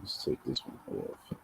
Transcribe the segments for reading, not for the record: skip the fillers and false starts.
Let's take this one off.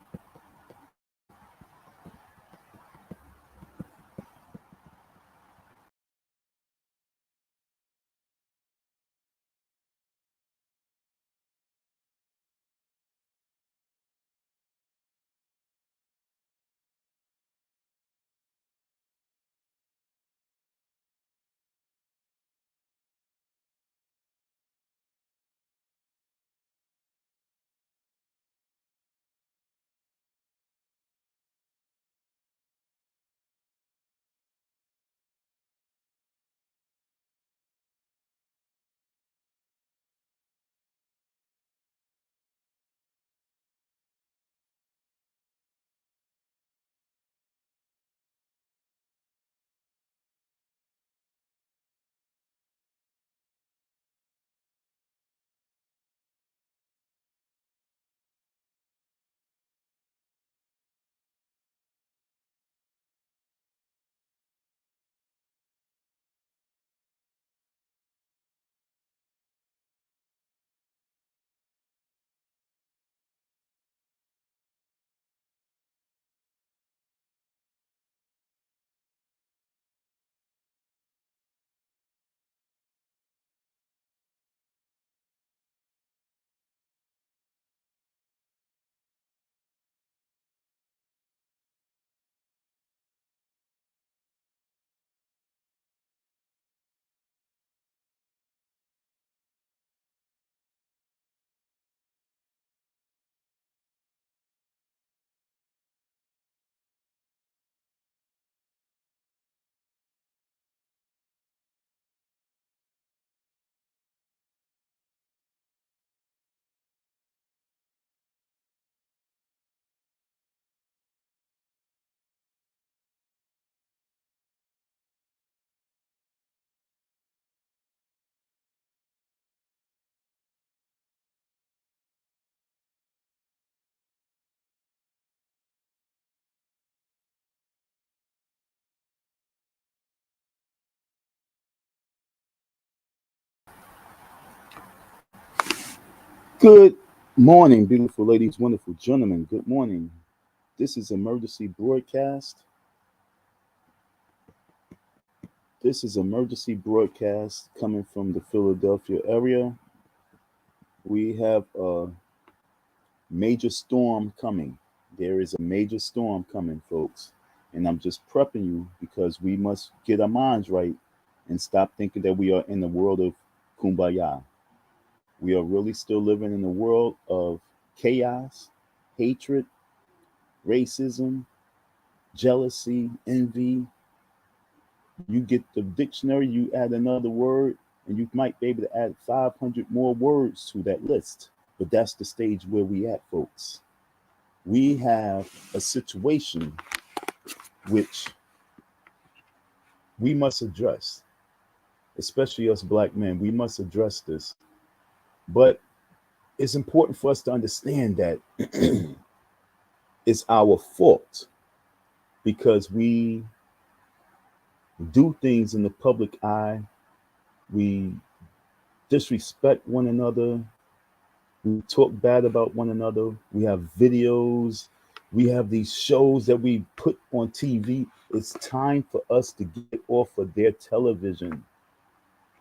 Good morning, beautiful ladies, wonderful gentlemen. Good morning. This is emergency broadcast. This is emergency broadcast coming from the Philadelphia area. We have a major storm coming. There is a major storm coming, folks. And I'm just prepping you because we must get our minds right and stop thinking that we are in the world of kumbaya. We are really still living in a world of chaos, hatred, racism, jealousy, envy. You get the dictionary, you add another word, and you might be able to add 500 more words to that list. But that's the stage where we at, folks. We have a situation which we must address, especially us black men. We must address this. But it's important for us to understand that it's our fault because we do things in the public eye. We disrespect one another. We talk bad about one another. We have videos. We have these shows that we put on TV. It's time for us to get off of their television.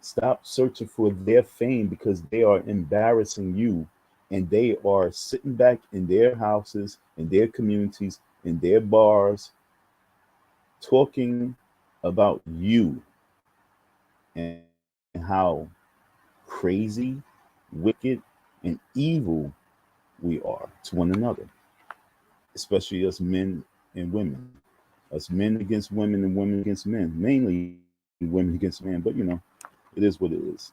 Stop searching for their fame because they are embarrassing you and they are sitting back in their houses, in their communities, in their bars, talking about you and how crazy, wicked, and evil we are to one another, especially us men and women, us men against women and women against men, mainly women against men, but it is what it is.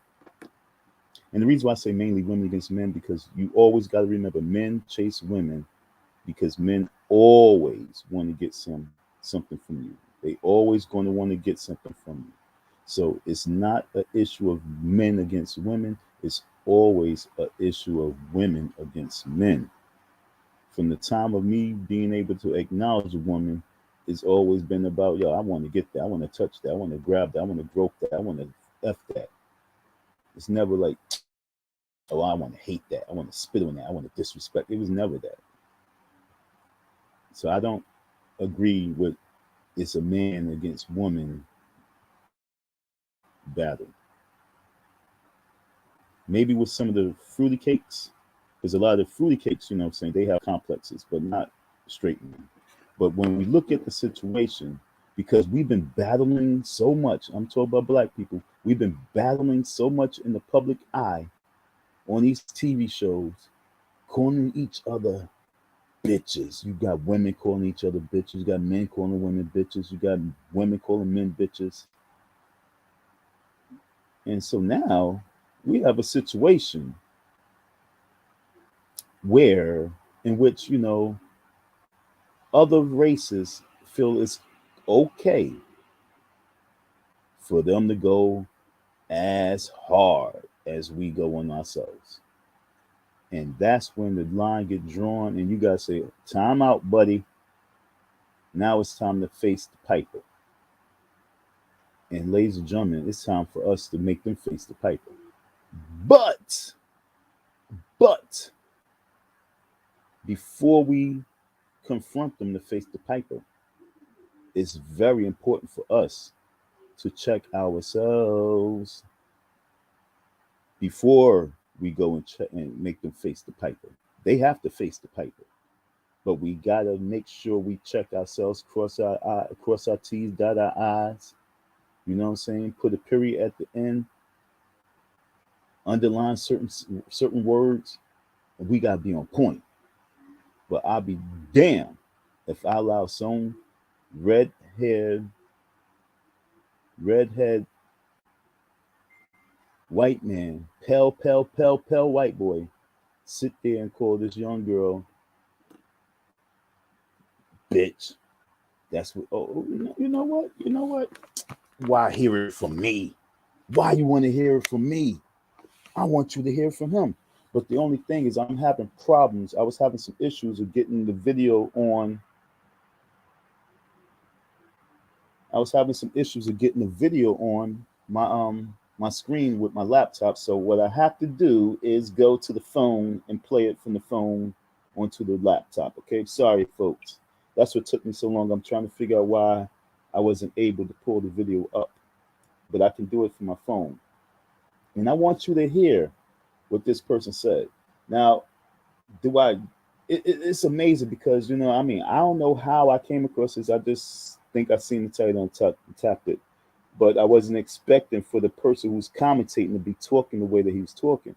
And the reason why I say mainly women against men, because you always got to remember men chase women because men always want to get something from you. They always going to want to get something from you. So it's not an issue of men against women. It's always an issue of women against men. From the time of me being able to acknowledge a woman, it's always been about, yo, I want to get that. I want to touch that. I want to grab that. I want to grope that. I want to F that. It's never like Oh, I want to hate that. I want to spit on that. I want to disrespect. It was never that. So I don't agree with it's a man against woman battle. Maybe with some of the fruity cakes, because a lot of the fruity cakes, you know what I'm saying, they have complexes, but not straight men. But when we look at the situation, because we've been battling so much, I'm talking about black people, we've been battling so much in the public eye on these TV shows, calling each other bitches. You got women calling each other bitches. You got men calling women bitches. You got women calling men bitches. And so now we have a situation where, in which, you know, other races feel it's okay for them to go as hard as we go on ourselves. And that's when the line get drawn and you gotta say, time out, buddy. Now it's time to face the piper. And ladies and gentlemen, it's time for us to make them face the piper. But before we confront them to face the piper, it's very important for us to check ourselves before we go and check and make them face the piper. They have to face the piper, but we gotta make sure we check ourselves, cross our T's, dot our I's. You know what I'm saying? Put a period at the end, underline certain words, and we gotta be on point. But I'll be damned if I allow some redhead white man, pale white boy, sit there and call this young girl bitch. That's what. Oh, you know what? You know what? Why hear it from me? Why you want to hear it from me? I want you to hear from him. But the only thing is, I'm having problems. I was having some issues with getting the video on. I was having some issues of getting the video on my screen with my laptop. So what I have to do is go to the phone and play it from the phone onto the laptop. Okay, sorry folks. That's what took me so long. I'm trying to figure out why I wasn't able to pull the video up, but I can do it from my phone. And I want you to hear what this person said. Now, do I? It's amazing because, you know, I mean, I don't know how I came across this. I just think I seen the title and tapped it, but I wasn't expecting for the person who's commentating to be talking the way that he was talking.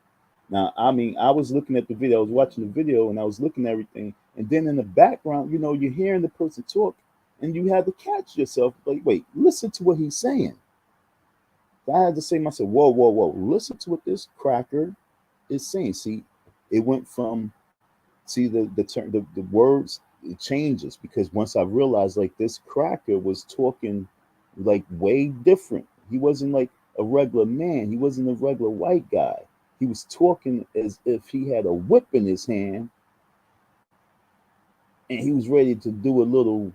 Now, I mean, I was looking at the video, I was watching the video, and I was looking at everything, and then in the background, you know, you're hearing the person talk, and you had to catch yourself, like, wait, listen to what he's saying. I had to say to myself, whoa, listen to what this cracker is saying. See, it went from, see, the term, the words, it changes, because once I realized, like, this cracker was talking like way different. He wasn't like a regular man. He wasn't a regular white guy. He was talking as if he had a whip in his hand and he was ready to do a little,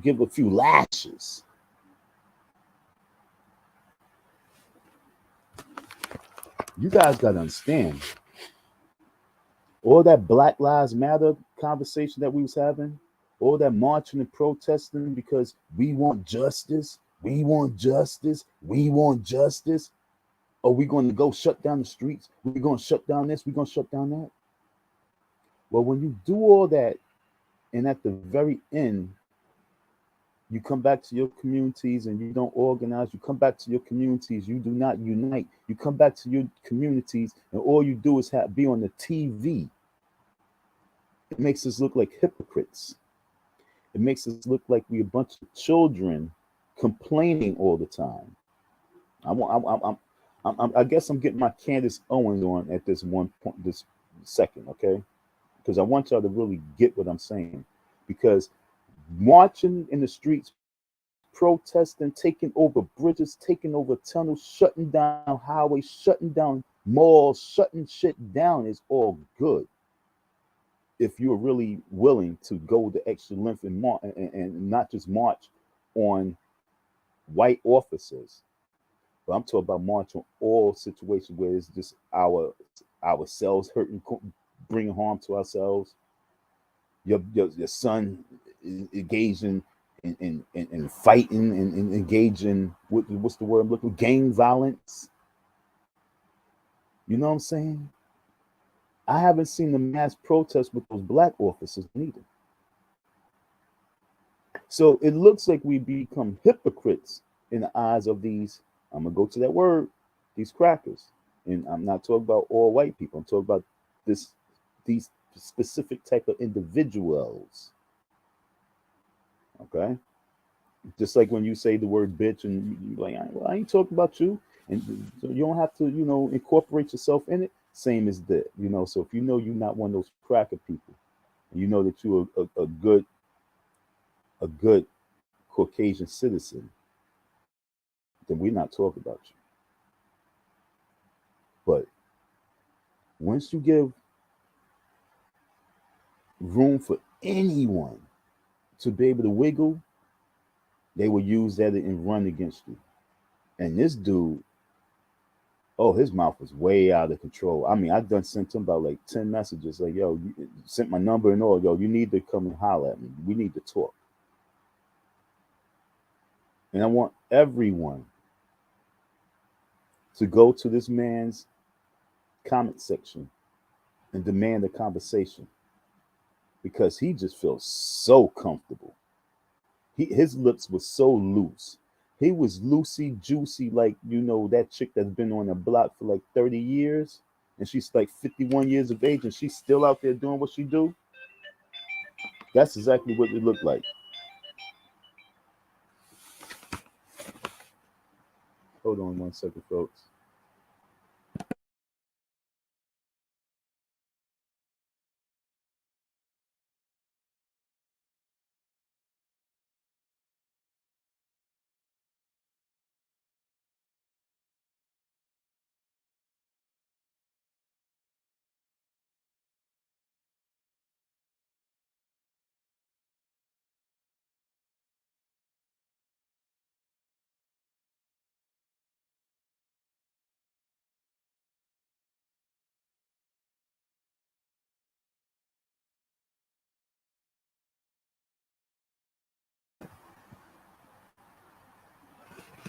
give a few lashes. You guys got to understand, all that Black Lives Matter conversation that we was having, all that marching and protesting because we want justice, we want justice, we want justice. Are we going to go shut down the streets? We're going to shut down this, we're going to shut down that. Well, when you do all that, and at the very end, you come back to your communities and you don't organize, you come back to your communities, you do not unite, you come back to your communities, and all you do is be on the TV. It makes us look like hypocrites. It makes us look like we're a bunch of children complaining all the time. I guess I'm getting my Candace Owens on at this one point, this second, okay? Because I want y'all to really get what I'm saying. Because marching in the streets, protesting, taking over bridges, taking over tunnels, shutting down highways, shutting down malls, shutting shit down is all good, if you're really willing to go the extra length and not just march on white officers, But I'm talking about monitoring all situations where it's just ourselves hurting, bringing harm to ourselves. Your son is engaging in fighting and engaging what's the word I'm looking for? Gang violence. You know what I'm saying? I haven't seen the mass protests with those black officers neither. So it looks like we become hypocrites in the eyes of these. I'm gonna go to that word, these crackers. And I'm not talking about all white people. I'm talking about these specific type of individuals. Okay, just like when you say the word bitch and you like, well, I ain't talking about you, and so you don't have to, incorporate yourself in it. Same as that, So if you know you're not one of those cracker people, and you know that you're a good Caucasian citizen, then we're not talking about you. But once you give room for anyone to be able to wiggle, they will use that and run against you. And this dude, oh, his mouth was way out of control. I mean, I done sent him about like 10 messages, like, yo, you sent my number and all, yo, you need to come and holler at me. We need to talk. And I want everyone to go to this man's comment section and demand a conversation, because he just feels so comfortable. His lips were so loose. He was loosey juicy, like, that chick that's been on the block for like 30 years, and she's like 51 years of age, and she's still out there doing what she do. That's exactly what it looked like. Hold on 1 second, folks.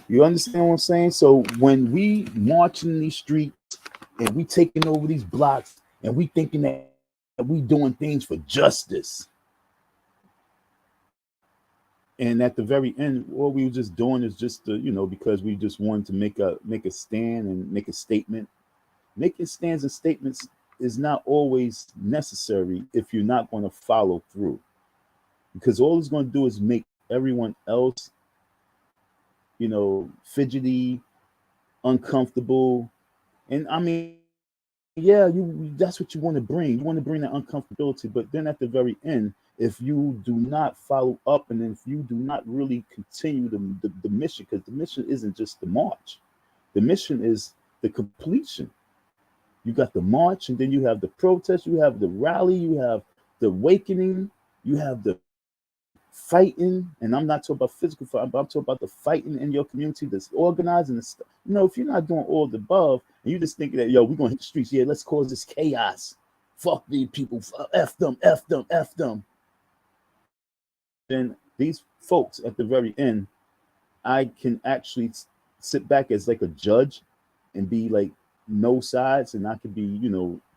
You understand what I'm saying? So when we marching these streets and we taking over these blocks and we thinking that we doing things for justice, and at the very end, all we were just doing is just to, because we just wanted to make a stand and make a statement. Making stands and statements is not always necessary if you're not going to follow through, because all it's going to do is make everyone else, fidgety, uncomfortable. And I mean, yeah, that's what you want to bring. You want to bring that uncomfortability, but then at the very end, if you do not follow up, and if you do not really continue the mission, because the mission isn't just the march, the mission is the completion. You got the march, and then you have the protest, you have the rally, you have the awakening, you have the fighting. And I'm not talking about physical fight, but I'm talking about the fighting in your community that's organizing and stuff. If you're not doing all the above, and you just thinking that, yo, we're gonna hit the streets, yeah, let's cause this chaos. Fuck these people, F them, F them, F them. Then these folks at the very end, I can actually sit back as like a judge and be like no sides, and I could be,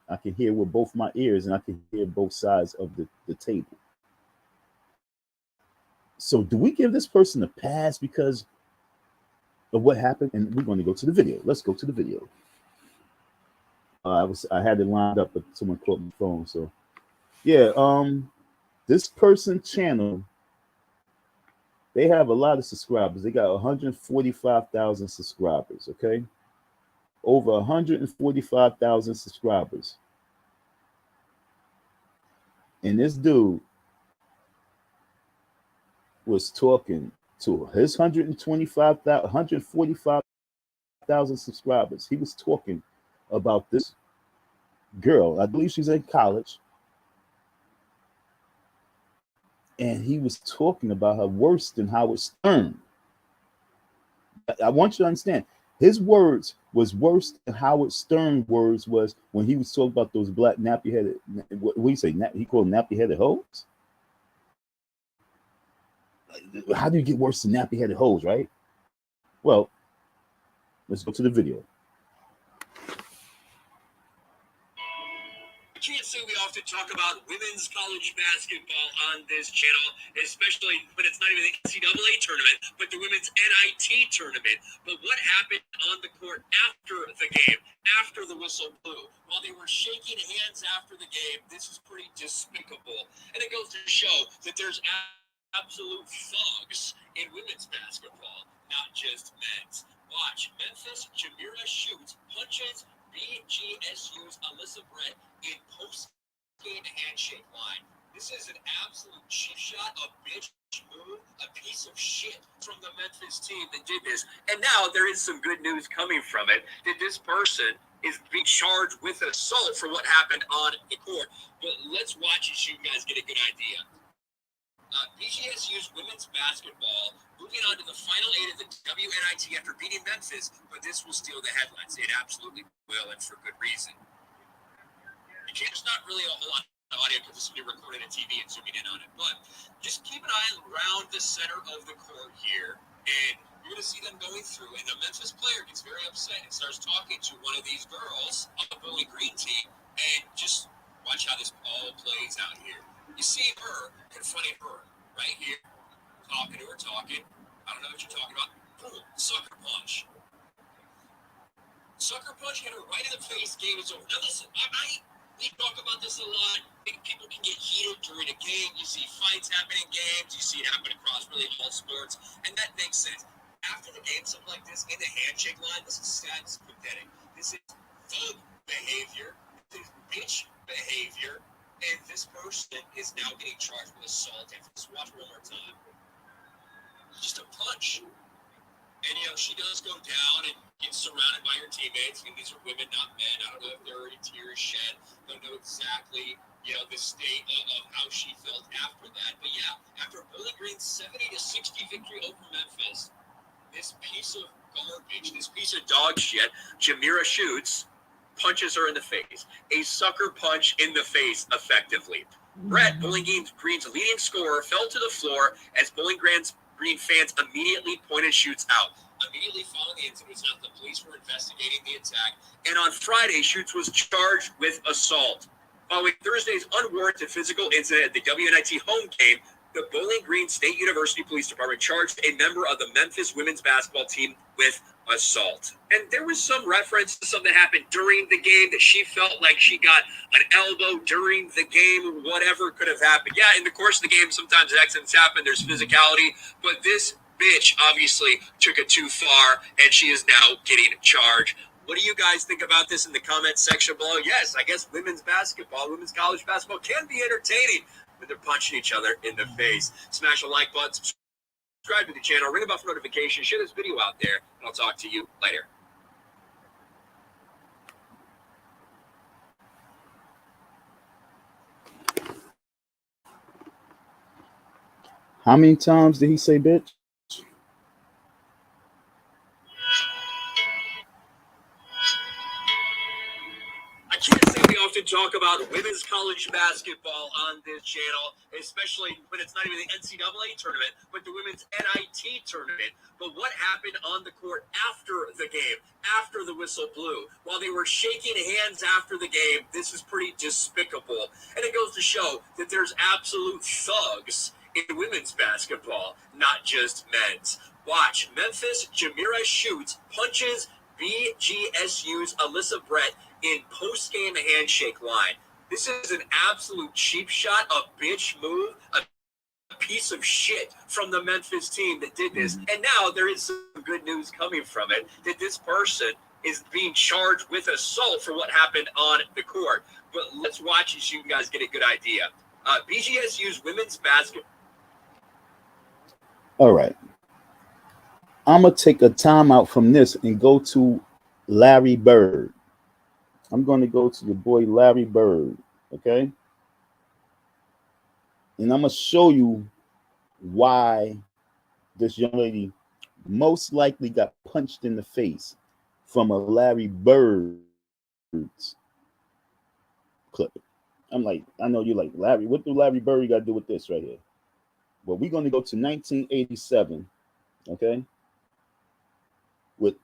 I can hear with both my ears, and I can hear both sides of the table. So do we give this person a pass because of what happened? And we're going to go to the video. Let's go to the video. I had it lined up, but someone called my phone. So yeah, this person channel, they have a lot of subscribers. They got 145,000 subscribers. Okay, over 145,000 subscribers. And this dude was talking to his 145,000 subscribers. He was talking about this girl. I believe she's in college. And he was talking about her worse than Howard Stern. I want you to understand, His words was worse than Howard Stern words was when he was talking about those black nappy headed. What do you say? He called nappy headed hoes. How do you get worse than nappy headed hoes, right? Well, let's go to the video. I can't say we often talk about women's college basketball on this channel, especially when it's not even the NCAA tournament, but the women's NIT tournament. But what happened on the court after the game, after the whistle blew, while they were shaking hands after the game, this is pretty despicable. And it goes to show that there's absolute thugs in women's basketball, not just men's. Watch, Memphis, Jamira shoots, punches, BGSU's Alyssa Brett in post-game handshake line. This is an absolute cheap shot, a bitch move, a piece of shit from the Memphis team that did this. And now there is some good news coming from it, that this person is being charged with assault for what happened on the court. But let's watch it so you guys get a good idea. BGSU's women's basketball moving on to the final 8 of the WNIT after beating Memphis, but this will steal the headlines. It absolutely will, and for good reason. There's not really a whole lot of audio because this will be recorded on TV and zooming in on it, but just keep an eye around the center of the court here, and you're going to see them going through, and the Memphis player gets very upset and starts talking to one of these girls on the Bowling Green team, and just watch how this all plays out here. You see her confronting her right here, talking to her, I don't know what you're talking about. Boom, sucker punch. Sucker punch hit her right in the face, game is over. Now listen, we talk about this a lot. People can get heated during a game. You see fights happen in games. You see it happen across really all sports, and that makes sense. After the game, something like this, in the handshake line, this is sad, this is pathetic. This is thug behavior. This is bitch behavior. And this person is now getting charged with assault. And let's watch one more time. Just a punch. And, she does go down and gets surrounded by her teammates. And these are women, not men. I don't know if there are any tears shed. Don't know exactly, the state of how she felt after that. But, yeah, after Bowling Green's 70-60 victory over Memphis, this piece of garbage, this piece of dog shit, Jamira shoots, punches her in the face. A sucker punch in the face, effectively. Brett, Bowling Green's leading scorer, fell to the floor as Bowling Green fans immediately pointed Shoots out. Immediately following the incident, the police were investigating the attack. And on Friday, Shoots was charged with assault. Following Thursday's unwarranted physical incident at the WNIT home game, the Bowling Green State University Police Department charged a member of the Memphis women's basketball team with assault. And there was some reference to something that happened during the game, that she felt like she got an elbow during the game, whatever could have happened. Yeah, in the course of the game, sometimes accidents happen, there's physicality, but this bitch obviously took it too far, and she is now getting charged. What do you guys think about this in the comments section below? Yes, I guess women's college basketball can be entertaining when they're punching each other in the face. Smash a like button, subscribe to the channel, ring the bell for notifications, share this video out there, and I'll talk to you later. How many times did he say bitch? I can't say we often talk about women's college basketball on this channel, especially when it's not even the NCAA tournament, but the women's NIT tournament. But what happened on the court after the game, after the whistle blew, while they were shaking hands after the game, this is pretty despicable. And it goes to show that there's absolute thugs in women's basketball, not just men's. Watch, Memphis, Jamira shoots, punches BGSU's Alyssa Brett in post-game handshake line. This is an absolute cheap shot, a bitch move, a piece of shit from the Memphis team that did this. And now there is some good news coming from it, that this person is being charged with assault for what happened on the court. But let's watch it so you guys get a good idea. BGSU's women's basketball. All right. I'm going to take a time out from this and go to Larry Bird. I'm going to go to the boy Larry Bird, okay? And I'm going to show you why this young lady most likely got punched in the face. from a Larry Bird's clip. I'm like, I know you're like, Larry, what do Larry Bird got to do with this right here? Well, we're going to go to 1987, okay, with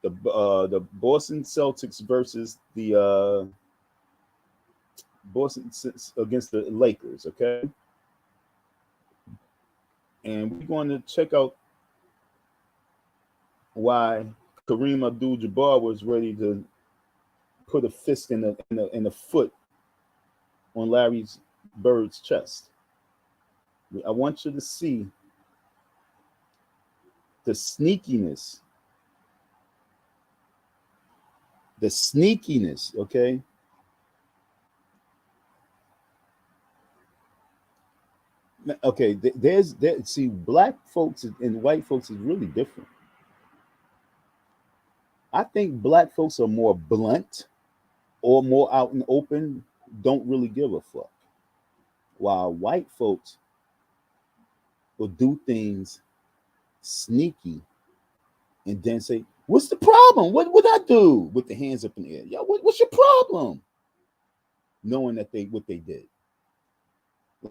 the Boston Celtics versus the Boston against the Lakers, okay? And we're going to check out why Kareem Abdul-Jabbar was ready to put a fist in the foot on Larry Bird's chest. I want you to see the sneakiness. The sneakiness, okay? Okay, see, black folks and white folks is really different. I think black folks are more blunt or more out and open, don't really give a fuck. While white folks will do things sneaky and then say, "What's the problem? What would I do?" With the hands up in the air. Yo, what's your problem? Knowing that what they did.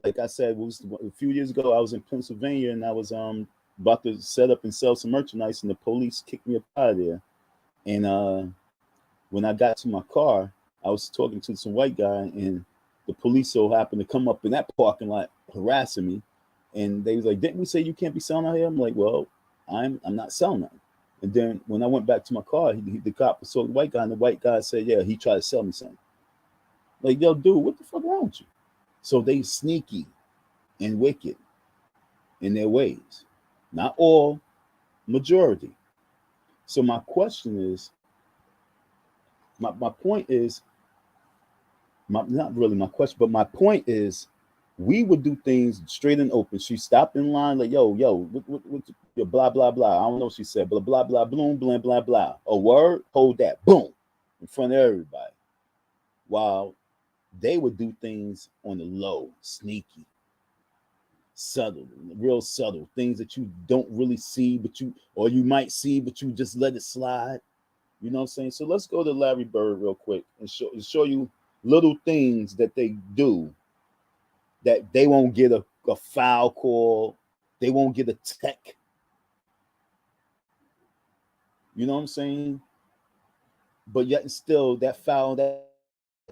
Like I said, a few years ago, I was in Pennsylvania and I was about to set up and sell some merchandise, and the police kicked me up out of there. And when I got to my car, I was talking to some white guy, and the police so happened to come up in that parking lot harassing me. And they was like, "Didn't we say you can't be selling out here?" I'm like, "Well, I'm not selling nothing." And then when I went back to my car, the cop saw the white guy, and the white guy said, "Yeah, he tried to sell me something." Like, yo, dude, what the fuck wrong with you? So they sneaky and wicked in their ways. Not all, majority. So my question is, my point is, not really my question, but my point is, we would do things straight and open. She stopped in line like, yo, what, blah, blah, blah. I don't know what she said, blah, blah, blah, bloom, blah, blah, blah. A word, hold that, boom, in front of everybody. While they would do things on the low, sneaky, subtle, real subtle, things that you don't really see, or you might see, but you just let it slide. You know what I'm saying? So let's go to Larry Bird real quick and show you little things that they do that they won't get a foul call. They won't get a tech. You know what I'm saying? But yet and still, that foul, that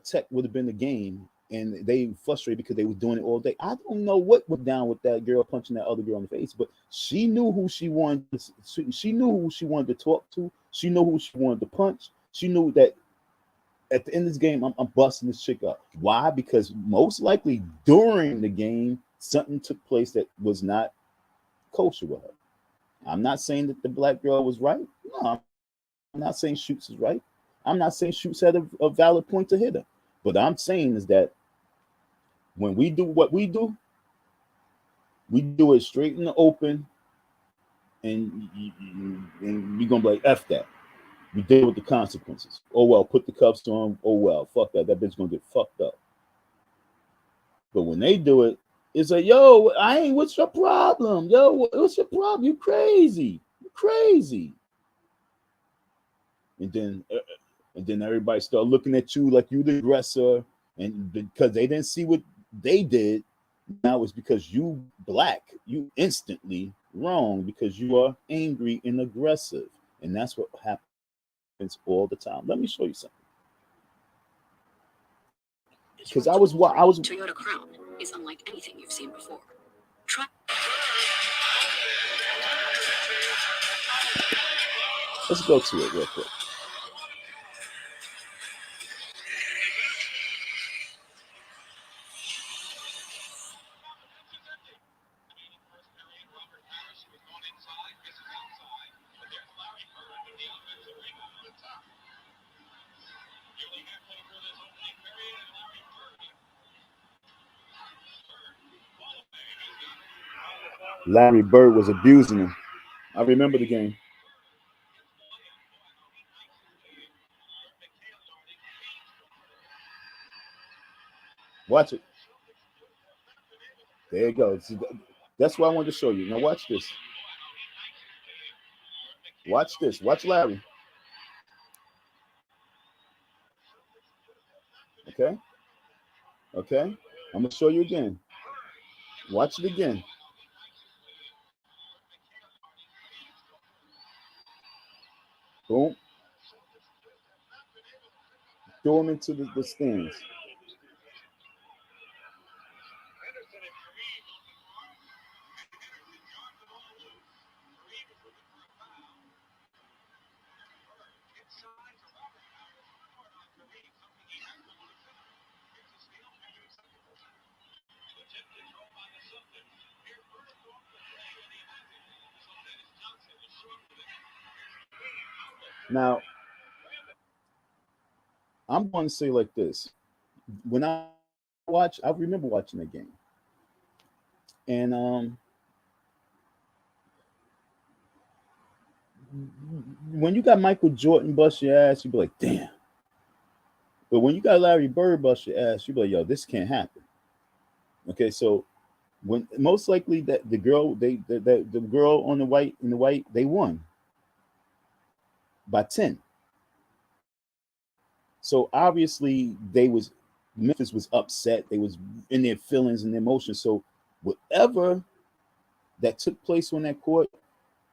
tech would have been the game. And they frustrated because they were doing it all day. I don't know what went down with that girl punching that other girl in the face, but she knew who she wanted. She knew who she wanted to talk to. She knew who she wanted to punch. She knew that at the end of this game, I'm busting this chick up. Why? Because most likely during the game, something took place that was not kosher with her. I'm not saying that the black girl was right. No, I'm not saying Shoots is right. I'm not saying Shoots had a valid point to hit her. But I'm saying is that when we do what we do it straight in the open, and you're going to be like, F that. We deal with the consequences. Oh, well, put the cuffs on. Oh, well, fuck that. That bitch going to get fucked up. But when they do it, it's like, yo, what's your problem? Yo, what's your problem? You crazy. You crazy. And then everybody start looking at you like you the aggressor, and because they didn't see what they did, now it's because you black, you instantly wrong because you are angry and aggressive, and that's what happens all the time. Let me show you something. Because I was Toyota Crown is unlike anything you've seen before. Let's go to it real quick. Larry Bird was abusing him. I remember the game. Watch it. There you go. See, that's what I wanted to show you. Now watch this. Watch this. Watch Larry. Okay. Okay. I'm gonna show you again. Watch it again. Boom. Throw him into the stands. Now, I'm going to say like this. When I remember watching the game. And when you got Michael Jordan bust your ass, you be like, damn. But when you got Larry Bird bust your ass, you be like, yo, this can't happen. Okay, so when most likely that the girl the girl on the white they won by 10. So obviously Memphis was upset. They was in their feelings and their emotions. So whatever that took place on that court,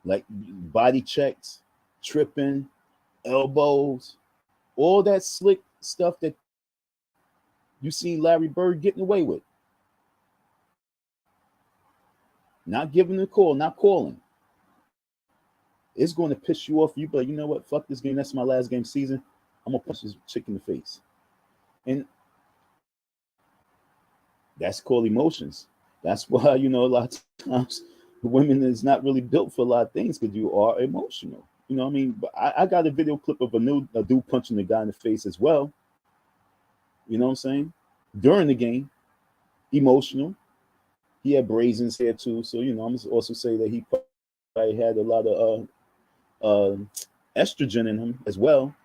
like body checks, tripping, elbows, all that slick stuff that you seen Larry Bird getting away with. Not giving a call, not calling. It's going to piss you off. You be like, you know what? Fuck this game. That's my last game season. I'm gonna punch this chick in the face. And that's called emotions. That's why, a lot of times women is not really built for a lot of things because you are emotional. You know what I mean? But I got a video clip of a dude punching the guy in the face as well. You know what I'm saying? During the game, emotional. He had braids in his hair too. So, I'm going to also say that he probably had a lot of estrogen in him as well.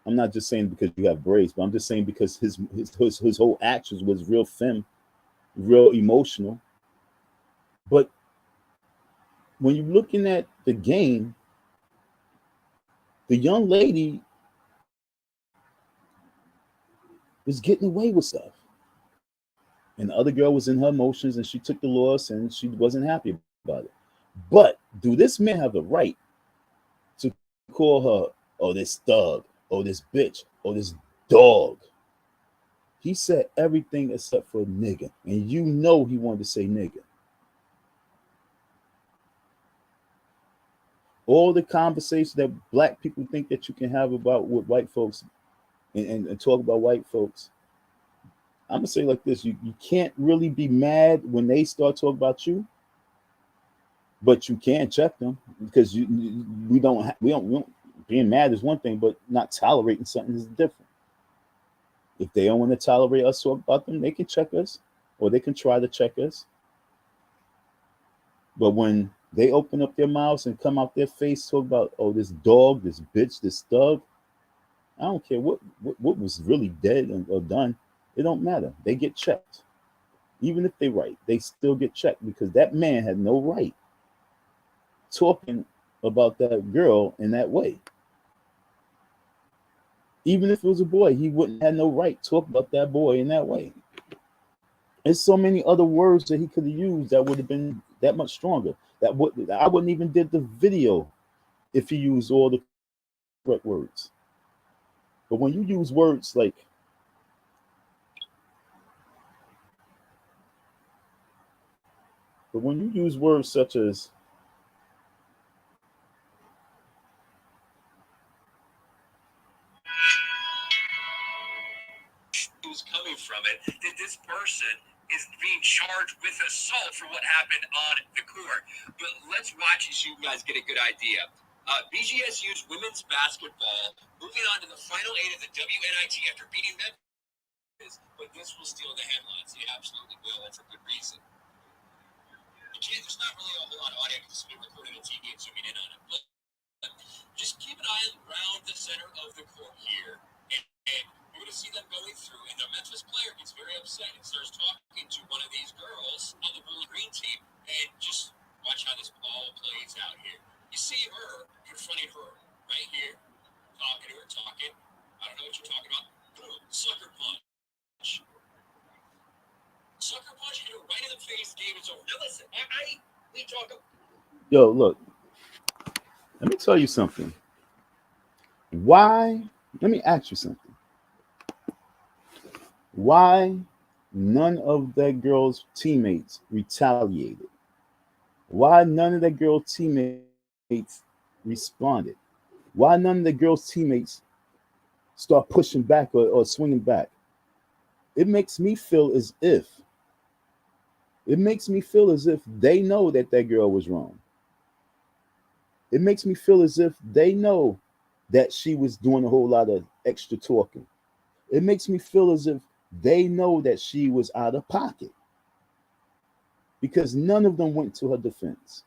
I'm not just saying because you have braids, but I'm just saying because his whole actions was real real emotional. But when you're looking at the game, the young lady was getting away with stuff. And the other girl was in her emotions and she took the loss and she wasn't happy about it. But do this man have a right to call her, oh, this thug, oh, this bitch, oh, this dog? He said everything except for nigga. And he wanted to say nigga. All the conversations that black people think that you can have about with white folks and talk about white folks, I'm gonna say like this: you can't really be mad when they start talking about you, but you can check them because we don't being mad is one thing, but not tolerating something is different. If they don't want to tolerate us talk about them, they can check us or they can try to check us. But when they open up their mouths and come out their face talk about, oh, this dog, this bitch, this thug, I don't care what was really dead or done. It don't matter. They get checked. Even if they right, they still get checked because that man had no right talking about that girl in that way. Even if it was a boy, he wouldn't have no right to talk about that boy in that way. There's so many other words that he could have used that would have been that much stronger. I wouldn't even did the video if he used all the correct words. But when you use words like such as who's coming from it, that this person is being charged with assault for what happened on the court. But let's watch as you guys get a good idea. BGSU's women's basketball moving on to the final 8 of the WNIT after beating Memphis. But this will steal the headlines. It absolutely will, and for good reason. There's not really a whole lot of audio because it's being recorded on TV and zooming in on it. But just keep an eye around the center of the court here. And you're going to see them going through, and the Memphis player gets very upset and starts talking to one of these girls on the blue and green team. And just watch how this all plays out here. You see her confronting her right here, talking to her, talking. I don't know what you're talking about. Boom, suck Yo, look, let me tell you something. Why? Let me ask you something. Why none of that girl's teammates retaliated? Why none of that girl's teammates responded? Why none of the girl's teammates start pushing back or swinging back? It makes me feel as if they know that that girl was wrong. It makes me feel as if they know that she was doing a whole lot of extra talking. It makes me feel as if they know that she was out of pocket because none of them went to her defense.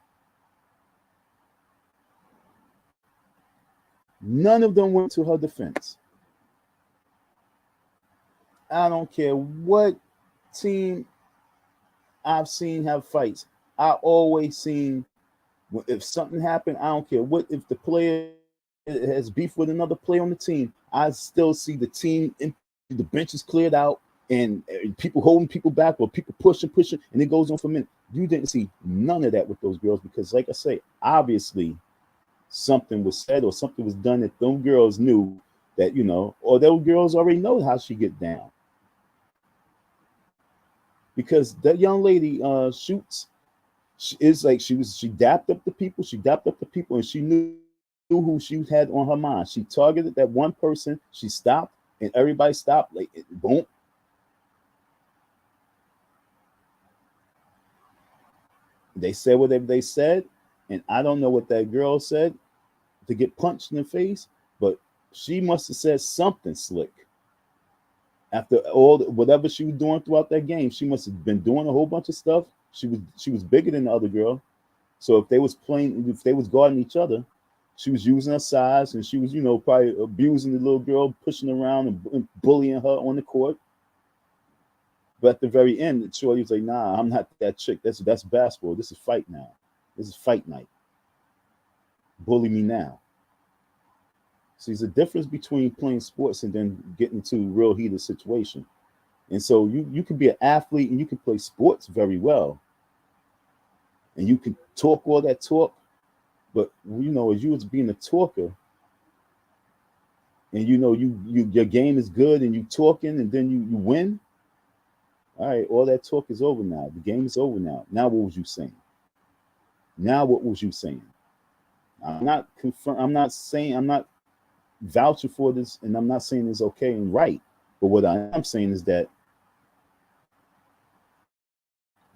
None of them went to her defense. I don't care what team I've seen have fights. I always seen if something happened, I don't care what if the player has beef with another player on the team. I still see the team, the benches cleared out, and people holding people back or people pushing, and it goes on for a minute. You didn't see none of that with those girls because, like I say, obviously something was said or something was done that those girls knew that, or those girls already know how she get down. Because that young lady shoots, she dapped up the people, and she knew who she had on her mind. She targeted that one person, she stopped, and everybody stopped, like boom. They said whatever they said, and I don't know what that girl said to get punched in the face, but she must have said something slick. After all whatever she was doing throughout that game, she must have been doing a whole bunch of stuff. She was bigger than the other girl. So if they was guarding each other, she was using her size, and she was, probably abusing the little girl, pushing around and bullying her on the court. But at the very end, Shorty was like, "Nah, I'm not that chick. That's basketball. This is fight now. This is fight night. Bully me now." So there's a difference between playing sports and then getting into a real heated situation. And so you can be an athlete and you can play sports very well, and you can talk all that talk, but as you was being a talker, and your game is good, and you talking, and then you win. All right, all that talk is over now. The game is over now. Now what was you saying? I'm not saying, I'm not vouching for this, and I'm not saying it's okay and right. But what I am saying is that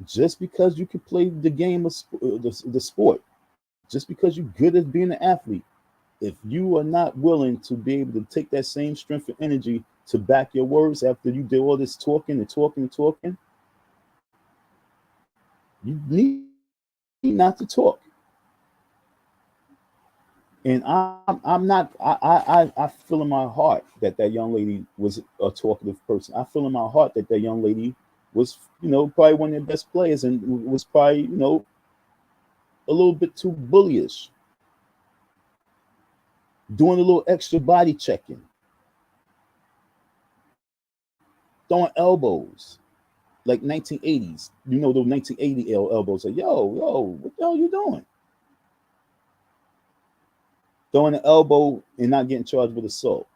just because you can play the game of the sport, just because you're good at being an athlete, if you are not willing to be able to take that same strength and energy to back your words after you did all this talking, you need not to talk. And I'm not. I feel in my heart that young lady was a talkative person. I feel in my heart that young lady was, probably one of their best players, and was probably, a little bit too bullyish, doing a little extra body checking, throwing elbows like 1980s. Those 1980 elbows. Like, yo, what the hell you doing? Throwing an elbow and not getting charged with assault.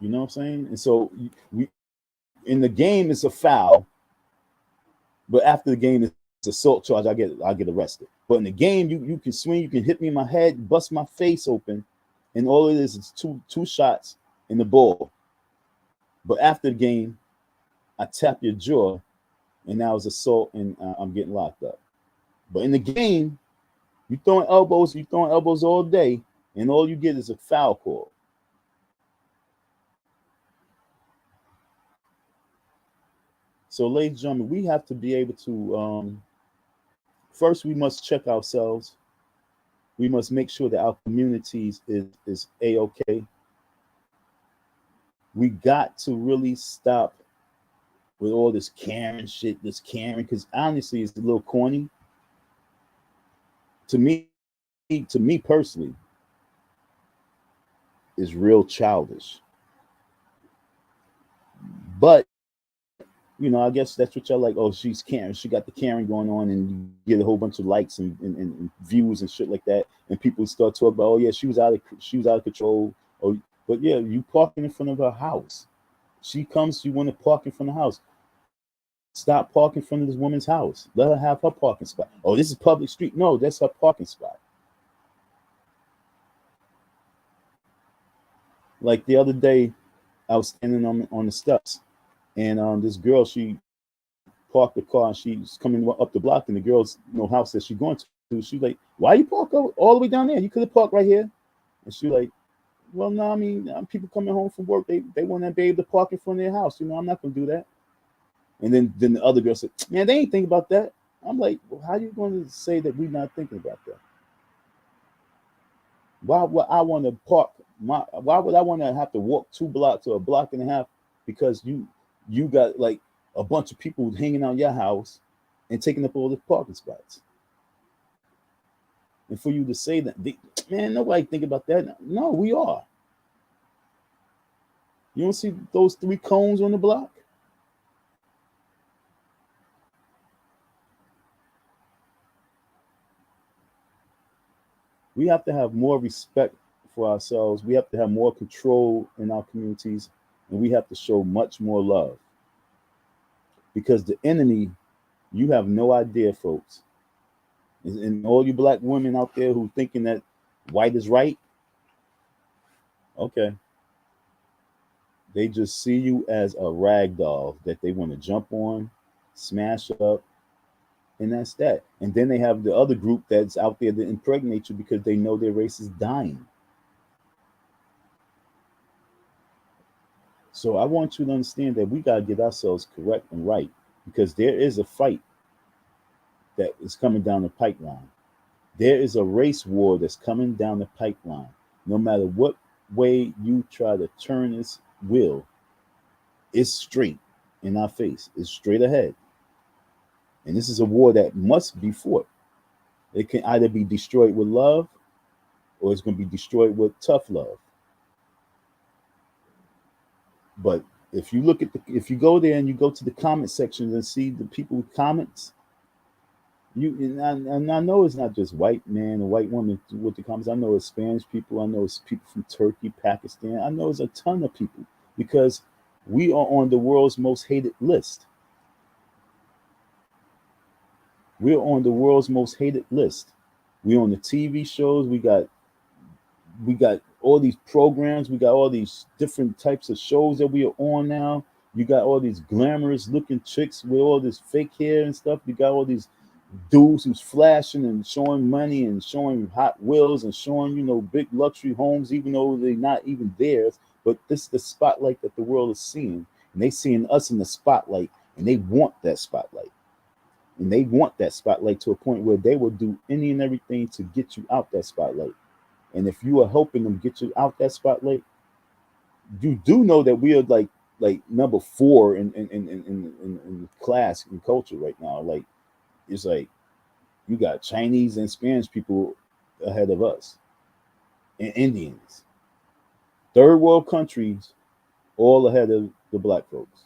You know what I'm saying? And so we in the game it's a foul, but after the game it's assault charge. I get arrested. But in the game, you can swing, you can hit me in my head, bust my face open, and all it is two shots in the ball. But after the game, I tap your jaw, and now it's assault, and I'm getting locked up. But in the game, you throwing elbows all day, and all you get is a foul call. So, ladies and gentlemen, we have to be able to first we must check ourselves. We must make sure that our communities is a-okay. We got to really stop with all this Karen shit, because honestly, it's a little corny. To me personally, is real childish. But I guess that's what y'all like. Oh, she's Karen. She got the Karen going on, and you get a whole bunch of likes and views and shit like that. And people start talking about, oh yeah, she was out of control. Oh, but yeah, you parking in front of her house. She comes, you want to park in front of the house. Stop parking in front of this woman's house. Let her have her parking spot. Oh, this is public street. No, that's her parking spot. Like the other day, I was standing on the steps, and this girl, she parked the car, and she's coming up the block, and the girl's house that she's going to. She's like, "Why you park all the way down there? You could have parked right here." And she's like, "Well, no, I mean, people coming home from work, they want to be able to park in front of their house. I'm not gonna do that." And then the other girl said, "Man, they ain't think about that." I'm like, well, how you going to say that we're not thinking about that? Why would I want to park why would I want to have to walk 2 blocks or a block and a half because you got like a bunch of people hanging out your house and taking up all the parking spots? And for you to say that, man, nobody think about that. No, we are. You don't see those 3 cones on the block? We have to have more respect for ourselves. We have to have more control in our communities, and we have to show much more love. Because the enemy, you have no idea, folks. And all you black women out there who thinking that white is right, okay. They just see you as a rag doll that they want to jump on, smash up, and that's that. And then they have the other group that's out there to impregnate you because they know their race is dying. So I want you to understand that we got to get ourselves correct and right because there is a fight that is coming down the pipeline. There is a race war that's coming down the pipeline. No matter what way you try to turn this wheel, it's straight in our face. It's straight ahead. And this is a war that must be fought. It can either be destroyed with love or it's going to be destroyed with tough love. But if you look at if you go there and you go to the comment sections and see the people with comments, and I know it's not just white man or white woman with the comments. I know it's Spanish people. I know it's people from Turkey, Pakistan. I know it's a ton of people because we are on the world's most hated list. We're on the world's most hated list. We're on the TV shows. We got all these programs. We got all these different types of shows that we are on now. You got all these glamorous looking chicks with all this fake hair and stuff. You got all these dudes who's flashing and showing money and showing Hot Wheels and showing, big luxury homes, even though they're not even theirs. But this is the spotlight that the world is seeing. And they seeing us in the spotlight and they want that spotlight. And they want that spotlight to a point where they will do any and everything to get you out that spotlight. And if you are helping them get you out that spotlight, you do know that we are like number 4 in class and culture right now. Like it's like you got Chinese and Spanish people ahead of us, and Indians. Third world countries all ahead of the black folks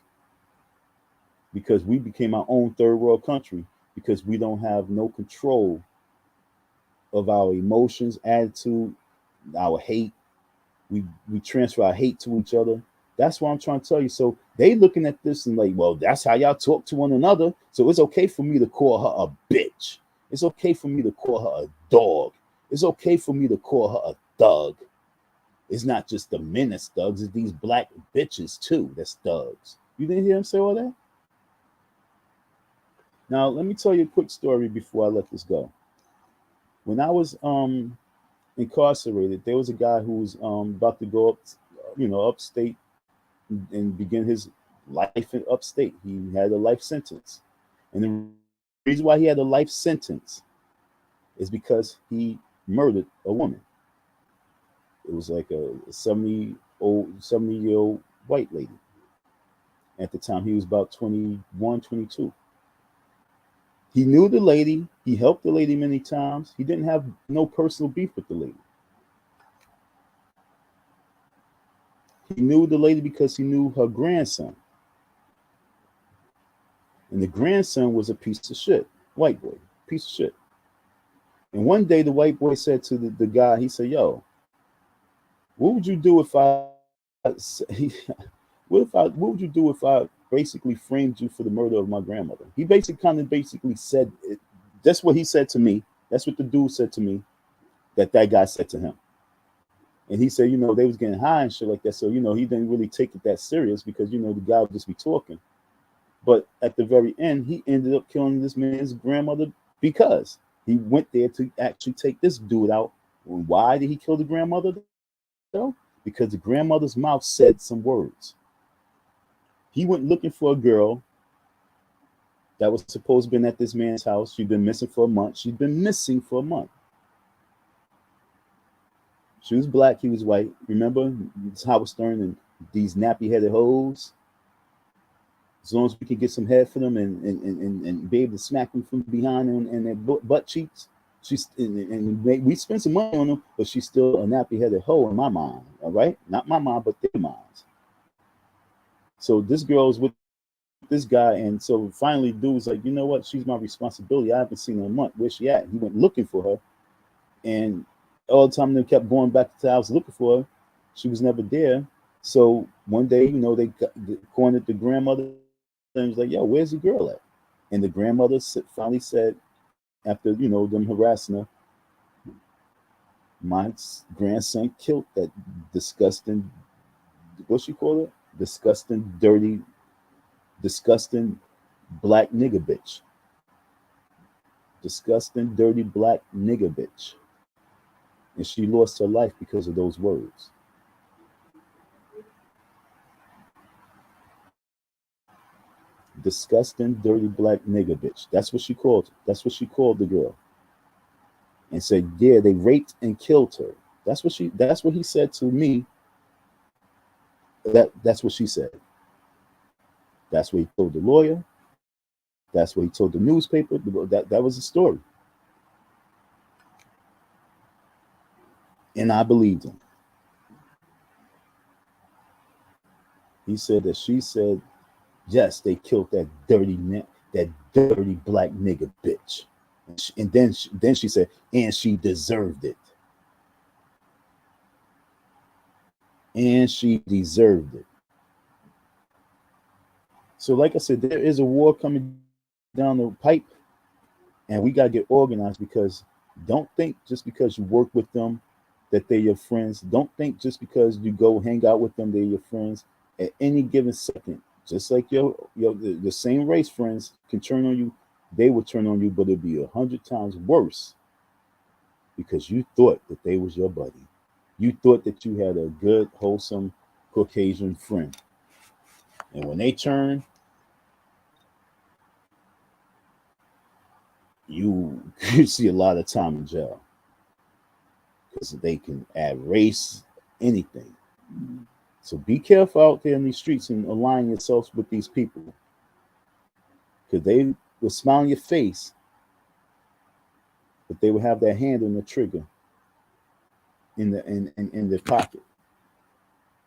because we became our own third world country because we don't have no control of our emotions, attitude, our hate. We transfer our hate to each other. That's what I'm trying to tell you. So they looking at this and like, well, that's how y'all talk to one another. So it's okay for me to call her a bitch. It's okay for me to call her a dog. It's okay for me to call her a thug. It's not just the men that's thugs, it's these black bitches too that's thugs. You didn't hear him say all that? Now let me tell you a quick story before I let this go. When I was incarcerated, there was a guy who was about to go up, upstate and begin his life in upstate. He had a life sentence. And the reason why he had a life sentence is because he murdered a woman. It was like a 70-year-old white lady. At the time, he was about 21, 22. He knew the lady. He helped the lady many times. He didn't have no personal beef with the lady. He knew the lady because he knew her grandson. And the grandson was a piece of shit, white boy, piece of shit. And one day the white boy said to the guy, he said, yo, what would you do if what would you do if I basically framed you for the murder of my grandmother? He basically said it, that's what he said to me. That's what the dude said to me, that guy said to him. And he said, they was getting high and shit like that. So, he didn't really take it that serious because, the guy would just be talking. But at the very end, he ended up killing this man's grandmother because he went there to actually take this dude out. And why did he kill the grandmother, though? Because the grandmother's mouth said some words. He went looking for a girl that was supposed to have been at this man's house. She'd been missing for a month. She'd been missing for a month. She was black, he was white. Remember, it's Howard Stern and these nappy-headed hoes. As long as we can get some head for them and be able to smack them from behind and their butt cheeks, we spend some money on them, but she's still a nappy-headed hoe in my mind. All right, not my mind, but their minds. So this girl's with this guy, and so finally, dude was like, you know what? She's my responsibility. I haven't seen her in a month. Where's she at? He went looking for her, and all the time they kept going back to the house looking for her. She was never there. So one day, they cornered the grandmother and was like, yo, where's the girl at? And the grandmother finally said, after, them harassing her, my grandson killed that disgusting, what she call it? Disgusting, dirty, disgusting black nigger bitch. Disgusting, dirty black nigger bitch. And she lost her life because of those words. Disgusting, dirty black nigger bitch. That's what she called. That's what she called the girl. And said, yeah, they raped and killed her. That's what he said to me. That's what she said. That's what he told the lawyer. That's what he told the newspaper. That was the story. And I believed him. He said that she said, yes, they killed that dirty black nigger bitch. And then she said, and she deserved it. And she deserved it. So like I said, there is a war coming down the pipe, and we got to get organized, because don't think just because you work with them that they're your friends. Don't think just because you go hang out with them they're your friends. At any given second, just like the same race friends can turn on you, they will turn on you, but it'll be 100 times worse because you thought that they was your buddy. You thought that you had a good, wholesome Caucasian friend. And when they turn, you see a lot of time in jail because they can add race, anything. So be careful out there in these streets and align yourselves with these people, because they will smile in your face, but they will have their hand on the trigger in their pocket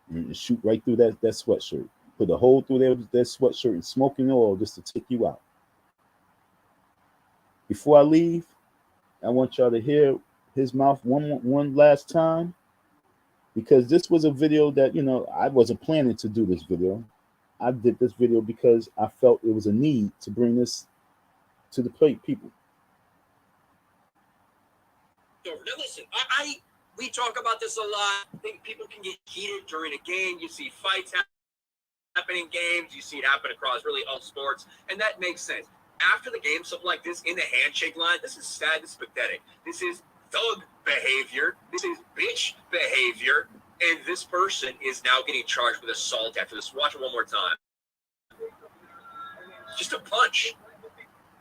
and shoot right through that sweatshirt. Put a hole through their sweatshirt and smoking oil just to take you out. Before I leave, I want y'all to hear his mouth one last time, because this was a video that, I wasn't planning to do this video. I did this video because I felt it was a need to bring this to the plate, people. Now listen, we talk about this a lot. I think people can get heated during a game. You see fights happen in games. You see it happen across really all sports, and that makes sense. After the game, something like this in the handshake line, this is sad, this is pathetic. This is thug behavior. This is bitch behavior. And this person is now getting charged with assault after this. Watch it one more time. Just a punch.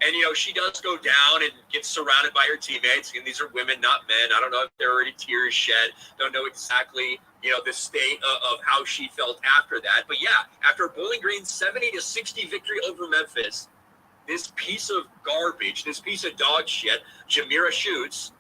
And, she does go down and gets surrounded by her teammates. And these are women, not men. I don't know if there are already tears shed. Don't know exactly, the state of how she felt after that. But, yeah, after Bowling Green's 70-60 victory over Memphis, this piece of garbage, this piece of dog shit, Jamira Shoots,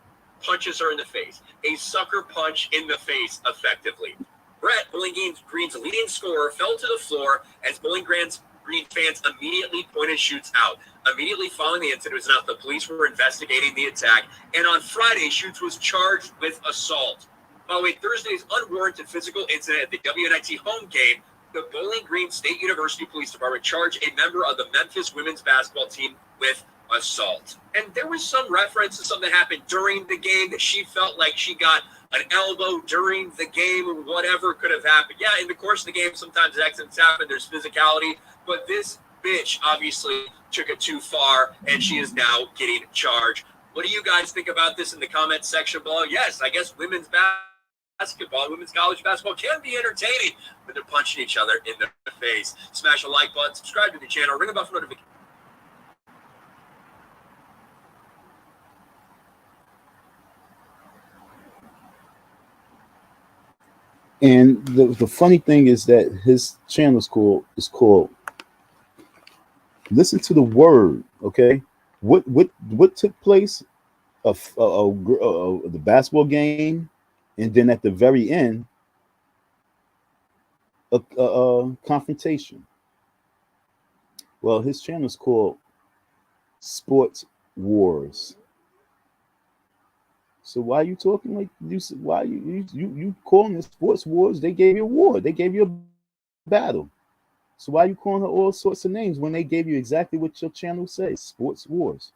punches her in the face. A sucker punch in the face, effectively. Brett, Bowling Green's leading scorer, fell to the floor as Bowling Green's Green fans immediately pointed Schutz out. Immediately following the incident was announced the police were investigating the attack, and on Friday, Schutz was charged with assault. Following Thursday's unwarranted physical incident at the WNIT home game, the Bowling Green State University Police Department charged a member of the Memphis women's basketball team with assault. And there was some reference to something that happened during the game, that she felt like she got an elbow during the game or whatever could have happened. Yeah, in the course of the game, sometimes accidents happen. There's physicality. But this bitch obviously took it too far, and she is now getting charged. What do you guys think about this in the comments section below? Yes, I guess women's basketball, women's college basketball can be entertaining, but they're punching each other in the face. Smash a like button, subscribe to the channel, ring the bell for notifications. And the funny thing is that his channel is called Listen to the Word. Okay, what took place of the basketball game, and then at the very end, a confrontation. Well, his channel is called Sports Wars. So why are you talking like you? Why you calling it Sports Wars? They gave you a war. They gave you a battle. So why are you calling her all sorts of names when they gave you exactly what your channel says? Sports Wars.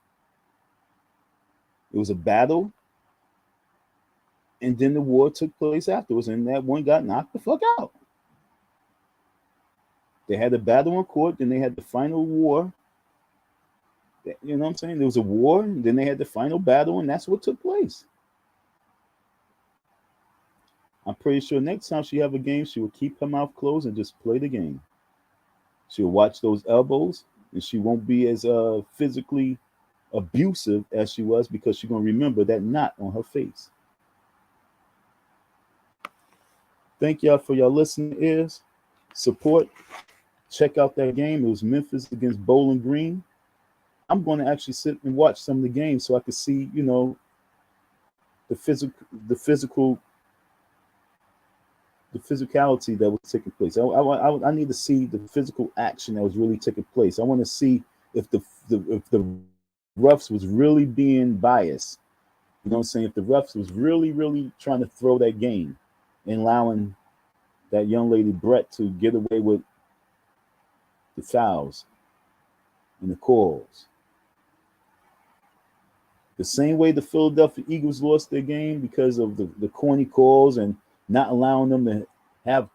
It was a battle, and then the war took place afterwards, and that one got knocked the fuck out. They had a battle on court, then they had the final war. You know what I'm saying? There was a war, and then they had the final battle, and that's what took place. I'm pretty sure next time she have a game, she will keep her mouth closed and just play the game. She'll watch those elbows, and she won't be as physically abusive as she was, because she's going to remember that knot on her face. Thank y'all for your listening ears. Support. Check out that game. It was Memphis against Bowling Green. I'm going to actually sit and watch some of the games so I can see, you know, the physicality that was taking place. I need to see the physical action that was really taking place. I want to see if the refs was really being biased. You know what I'm saying? If the refs was really trying to throw that game and allowing that young lady Brett to get away with the fouls and the calls. The same way the Philadelphia Eagles lost their game because of the corny calls and not allowing them to have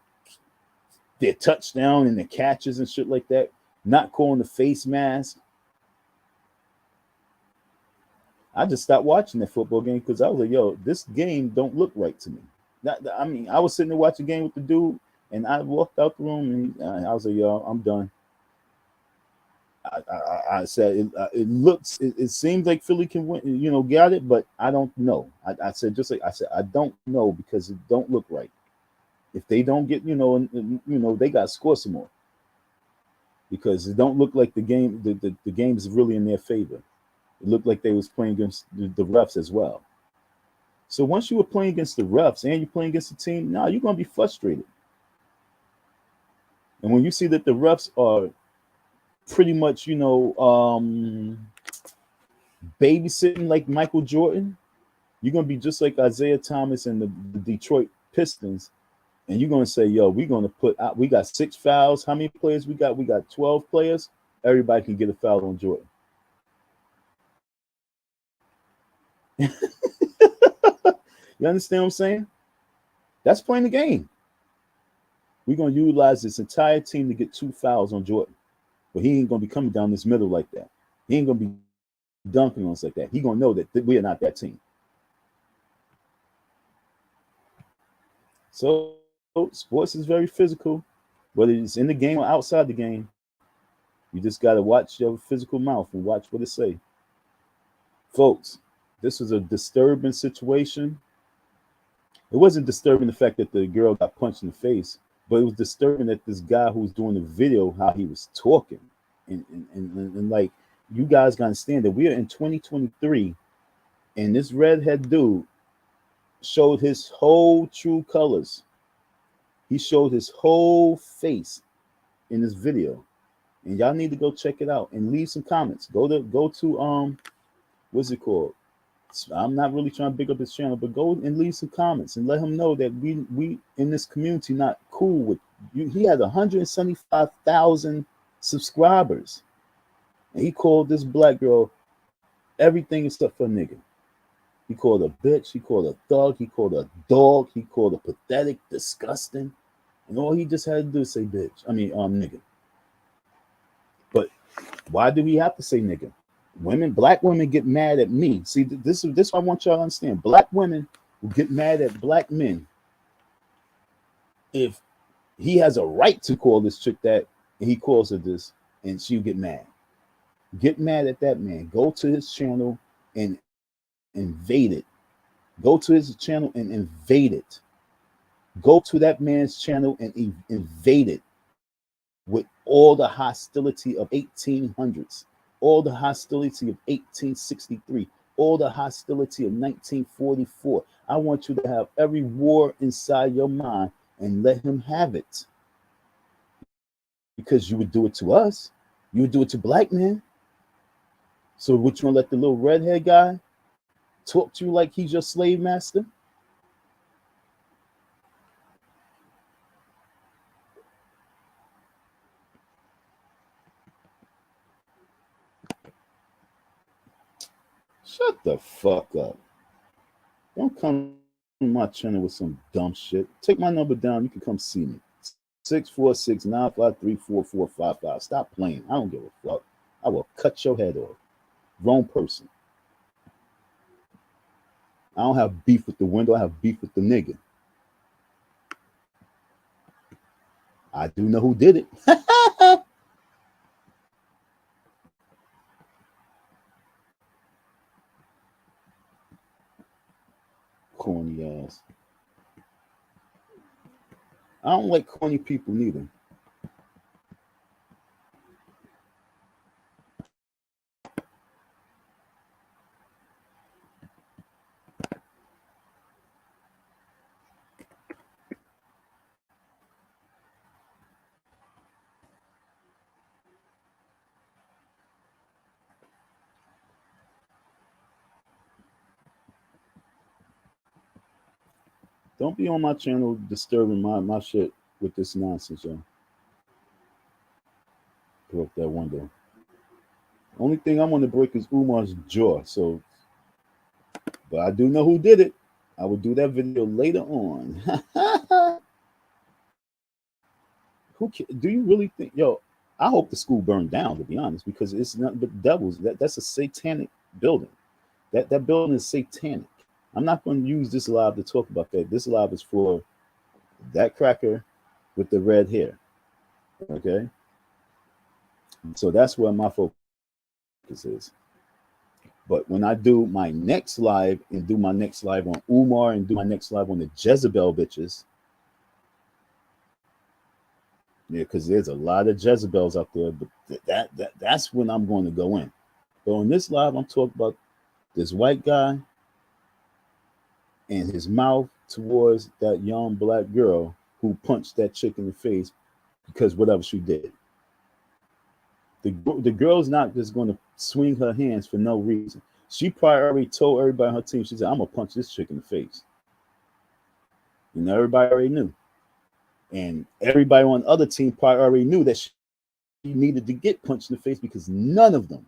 their touchdown and their catches and shit like that, not calling the face mask. I just stopped watching that football game because I was like, yo, this game don't look right to me. I mean, I was sitting there watching the game with the dude, and I walked out the room, and I was like, yo, I'm done. I said, it seems like Philly can win, you know, got it, but I don't know. I said, I don't know, because it don't look right. If they don't get, you know, they got to score some more, because it don't look like the game is really in their favor. It looked like they was playing against the refs as well. So once you were playing against the refs and you're playing against the team, now you're going to be frustrated. And when you see that the refs are pretty much, you know, babysitting like Michael Jordan, you're going to be just like Isaiah Thomas and the Detroit Pistons. And you're going to say, yo, we're going to put out, we got 6 fouls. How many players we got? We got 12 players. Everybody can get a foul on Jordan. You understand what I'm saying? That's playing the game. We're going to utilize this entire team to get 2 fouls on Jordan. But he ain't going to be coming down this middle like that. He ain't going to be dunking on us like that. He going to know that we are not that team. So sports is very physical, whether it's in the game or outside the game. You just got to watch your physical mouth and watch what it say. Folks, this was a disturbing situation. It wasn't disturbing the fact that the girl got punched in the face, but it was disturbing that this guy who was doing the video, how he was talking. And like, you guys got to understand that we are in 2023, and this redhead dude showed his whole true colors. He showed his whole face in this video. And y'all need to go check it out and leave some comments. Go to what's it called? I'm not really trying to big up his channel, but go and leave some comments and let him know that we in this community not cool with you. He has 175,000 subscribers, and he called this black girl everything except for a nigga. He called her a bitch. He called her a thug. He called her a dog. He called her pathetic, disgusting, and all he just had to do is say bitch. Nigga. But why do we have to say nigga? Black women get mad at me. See, this I want y'all to understand. Black women will get mad at black men if he has a right to call this chick that, and he calls her this, and she'll get mad. Get mad at that man. Go to his channel and invade it. Go to his channel and invade it. Go to that man's channel and invade it with all the hostility of 1800s. All the hostility of 1863, all the hostility of 1944. I want you to have every war inside your mind and let him have it. Because you would do it to us. You would do it to black men. So would you want to let the little redhead guy talk to you like he's your slave master? Shut the fuck up. Don't come to my channel with some dumb shit. Take my number down. You can come see me. 646-953-4455. Stop playing. I don't give a fuck. I will cut your head off. Wrong person. I don't have beef with the window. I have beef with the nigga. I do know who did it. Corny ass. I don't like corny people neither. Don't be on my channel disturbing my shit with this nonsense, yo. Broke that window. Only thing I'm gonna break is Umar's jaw. So, but I do know who did it. I will do that video later on. Do you really think, yo? I hope the school burned down, to be honest, because it's nothing but devils. That's a satanic building. That building is satanic. I'm not going to use this live to talk about that. This live is for that cracker with the red hair. Okay. So that's where my focus is. But when I do my next live and do my next live on Umar and do my next live on the Jezebel bitches, yeah, because there's a lot of Jezebels out there, but that's when I'm going to go in. But on this live, I'm talking about this white guy and his mouth towards that young black girl who punched that chick in the face because whatever she did. The girl's not just going to swing her hands for no reason. She probably already told everybody on her team, she said, I'm going to punch this chick in the face. And everybody already knew. And everybody on the other team probably already knew that she needed to get punched in the face because none of them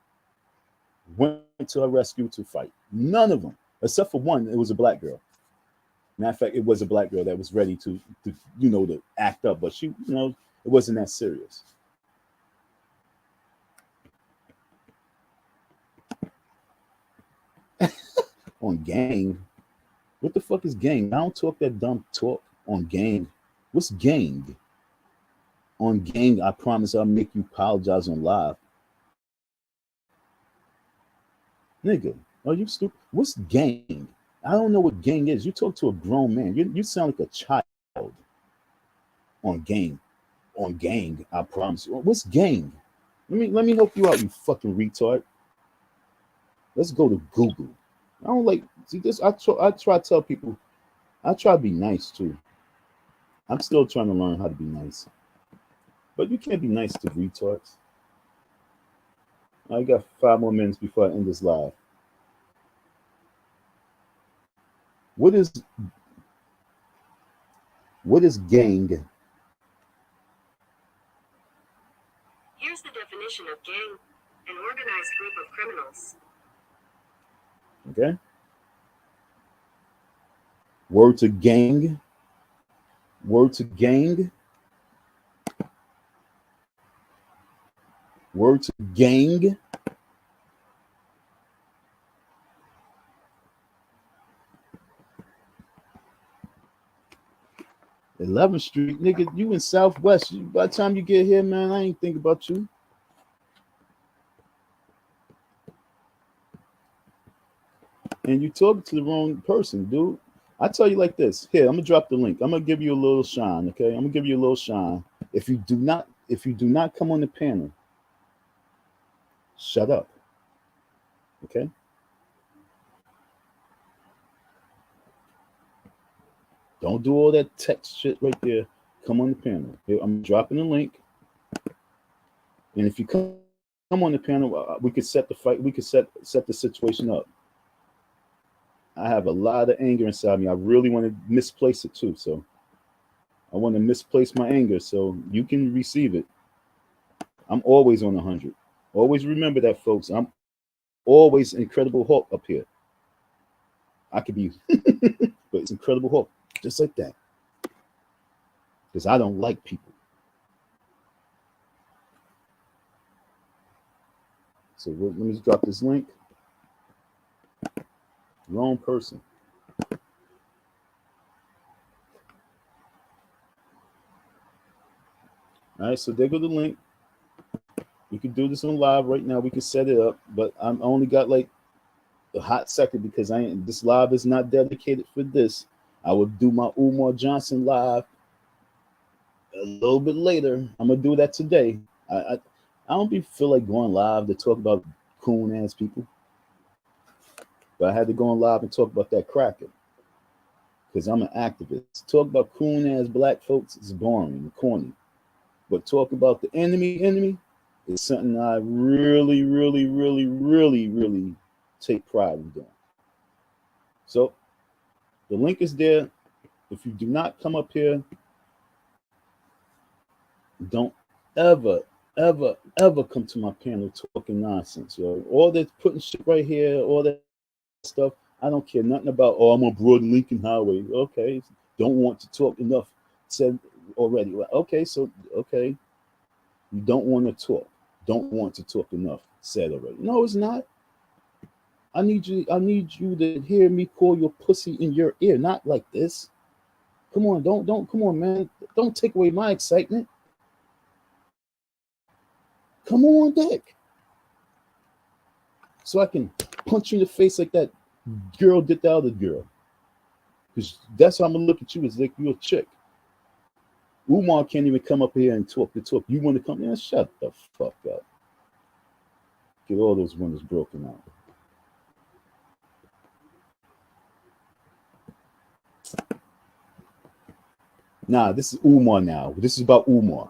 went to her rescue to fight. None of them. Except for one, it was a black girl. Matter of fact, it was a black girl that was ready to act up, but she, it wasn't that serious. On gang, what the fuck is gang? I don't talk that dumb talk on gang. What's gang? On gang, I promise I'll make you apologize on live. Nigga, are you stupid? What's gang? I don't know what gang is. You talk to a grown man. You sound like a child. On gang. On gang, I promise. What's gang? Let me help you out, you fucking retard. Let's go to Google. I don't like, see this. I try to tell people, I try to be nice too. I'm still trying to learn how to be nice. But you can't be nice to retards. I got 5 more minutes before I end this live. What is gang? Here's the definition of gang: an organized group of criminals. Okay. Word to gang. Word to gang. Word to gang. '11th Street, nigga. You in Southwest. By the time you get here, man, I ain't think about you. And you talking to the wrong person, dude. I tell you like this. Here, I'm gonna drop the link. I'm gonna give you a little shine, okay? I'm gonna give you a little shine. If you do not come on the panel, shut up. Okay? Don't do all that text shit right there. Come on the panel. Here, I'm dropping the link. And if you come on the panel, we could set the fight. We could set the situation up. I have a lot of anger inside me. I really want to misplace it too. So I want to misplace my anger so you can receive it. I'm always on 100. Always remember that, folks. I'm always Incredible Hulk up here. I could be, but it's Incredible Hulk, just like that. Because I don't like people. So let me just drop this link. Wrong person. All right, so there go the link. We can do this on live right now. We can set it up, but I'm only got like a hot second because this live is not dedicated for this. I will do my Umar Johnson live a little bit later. I'm gonna do that today. I don't feel like going live to talk about coon ass people, but I had to go on live and talk about that cracker because I'm an activist. Talk about coon ass black folks is boring and corny, but talk about the enemy is something I really, really, really, really, really take pride in doing. So the link is there. If you do not come up here, don't ever, ever, ever come to my panel talking nonsense, yo. All that putting shit right here, all that stuff, I don't care nothing about, oh, I'm on Broad Lincoln Highway. Okay, don't want to talk enough said already. Okay, so, okay, you don't want to talk. Don't want to talk enough said already. No, it's not. I need you to hear me call your pussy in your ear, not like this. Come on, don't come on, man. Don't take away my excitement. Come on deck. So I can punch you in the face like that girl did the other girl. Because that's how I'm gonna look at you, as like you're a chick. Umar can't even come up here and talk the talk. You want to come in? Shut the fuck up. Get all those windows broken out. Nah, this is Umar now. This is about Umar.